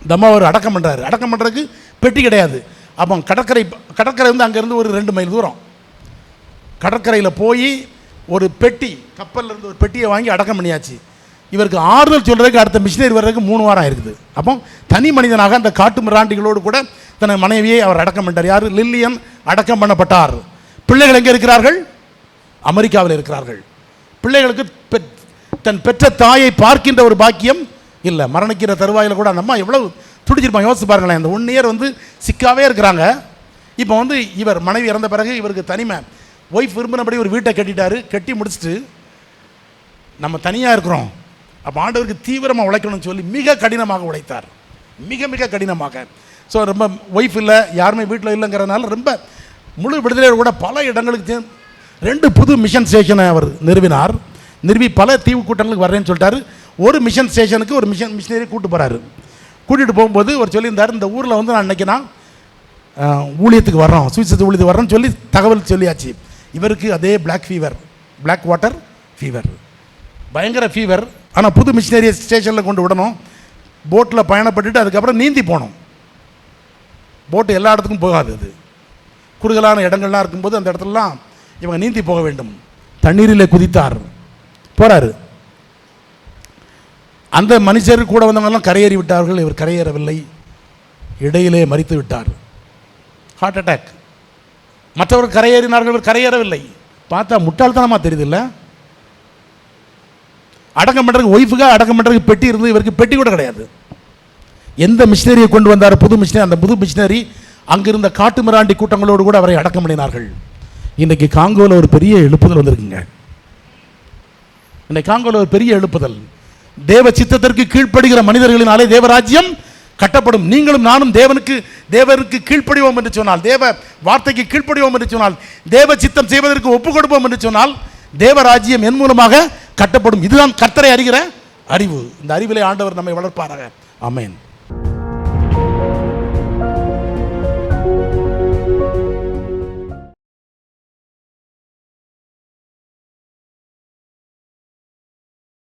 இந்த அம்மா ஒரு அடக்கம் பண்ணுறாரு. அடக்கம் பண்ணுறதுக்கு பெட்டி கிடையாது. அப்போ கடற்கரை அங்கேருந்து ஒரு 2 மைல் தூரம். கடற்கரையில் போய் ஒரு பெட்டி, கப்பலில் இருந்து ஒரு பெட்டியை வாங்கி அடக்கம் பண்ணியாச்சு. இவருக்கு ஆறுதல் சொல்கிறதுக்கு அடுத்த மிஷினரி வர்றதுக்கு 3 வாரம் இருக்குது. அப்போ தனி மனிதனாக அந்த காட்டு மிராண்டிகளோடு கூட தன் மனைவியை அவர் அடக்கம் பண்ணிட்டார். யார்? லில்லியன் அடக்கம் பண்ணப்பட்டார். பிள்ளைகள் எங்கே இருக்கிறார்கள்? அமெரிக்காவில் இருக்கிறார்கள். பிள்ளைகளுக்கு தன் பெற்ற தாயை பார்க்கின்ற ஒரு பாக்கியம் இல்லை. மரணிக்கிற தருவாயில் கூட அந்த அம்மா எவ்வளவு துடிச்சிருப்பாங்க யோசிச்சு பாருங்களேன். இந்த 1 இயர் சிக்காவே இருக்கிறாங்க. இப்போ இவர் மனைவி இறந்த பிறகு இவருக்கு தனிமை. ஒய்ஃப் விரும்பினபடி ஒரு வீட்டை கட்டிட்டாரு. கட்டி முடிச்சுட்டு நம்ம தனியாக இருக்கிறோம், அப்போ ஆண்டவருக்கு தீவிரமாக உழைக்கணும்னு சொல்லி மிக கடினமாக உழைத்தார், மிக மிக கடினமாக. ஸோ ரொம்ப ஒய்ஃப் இல்லை, யாருமே வீட்டில் இல்லைங்கிறதுனால ரொம்ப முழு விடுதலையோடு கூட பல இடங்களுக்கு 2 புது மிஷன் ஸ்டேஷனை அவர் நிறுவினார். நிறுவி பல தீவு கூட்டங்களுக்கு வர்றேன்னு சொல்லிட்டாரு. ஒரு மிஷன் ஸ்டேஷனுக்கு ஒரு மிஷனரி கூப்பிட்டு போகிறாரு. கூட்டிகிட்டு போகும்போது அவர் சொல்லியிருந்தார், இந்த ஊரில் வந்து நான் இன்றைக்கி ஊழியத்துக்கு வர்றோம், சுவிசேஷ ஊழியத்துக்கு வர்றோன்னு சொல்லி தகவல் சொல்லியாச்சு. இவருக்கு அதே பிளாக் வாட்டர் ஃபீவர், பயங்கர ஃபீவர். ஆனால் புது மிஷினரி ஸ்டேஷனில் கொண்டு விடணும். போட்டில் பயணப்பட்டுட்டு அதுக்கப்புறம் நீந்தி போகணும். போட்டு எல்லா இடத்துக்கும் போகாது, அது குறுகலான இடங்கள்லாம் இருக்கும்போது அந்த இடத்துலலாம் இவங்க நீந்தி போக வேண்டும். தண்ணீரிலே குதித்தார், போகிறாரு. அந்த மனுஷர் கூட வந்தவங்கெல்லாம் கரையேறி விட்டார்கள், இவர் கரையேறவில்லை, இடையிலே மரித்து விட்டார், ஹார்ட் அட்டாக். மற்றவர்கள் கரையேறினார்கள், இவர் கரையேறவில்லை. பார்த்தா முட்டாள்தனமாக தெரியுது இல்லை? அடக்கம் பண்ணுறதுக்கு ஒய்ஃபுக்காக அடக்கம் பண்ணுறதுக்கு பெட்டி இருந்து, இவருக்கு பெட்டி கூட கிடையாது. எந்த மிஷினரியை கொண்டு வந்தார் புது மிஷினரி, அந்த புது மிஷினரி அங்கிருந்த காட்டு மிராண்டி கூட்டங்களோடு கூட அவரை அடக்கம் பண்ணினார்கள். இன்றைக்கி காங்கோவில் ஒரு பெரிய எழுப்புதல் வந்திருக்குங்க. இன்றைக்கு காங்கோவில் ஒரு பெரிய எழுப்புதல். தேவ சித்தத்திற்கு கீழ்ப்படுகிற மனிதர்களினாலே தேவராஜ்யம் கட்டப்படும். நீங்களும் நானும் தேவனுக்கு கீழ்ப்படிவோம் என்று சொன்னால், தேவ வார்த்தைக்கு கீழ்ப்படிவோம் என்று சொன்னால், தேவ சித்தம் செய்வதற்கு ஒப்பு கொடுப்போம் என்று சொன்னால், தேவராஜ்யம் என் மூலமாக கட்டப்படும். இதுதான் கர்த்தரை அறிகிற அறிவு. இந்த அறிவிலே ஆண்டவர் நம்மை வளர்ப்பாராக. ஆமென்.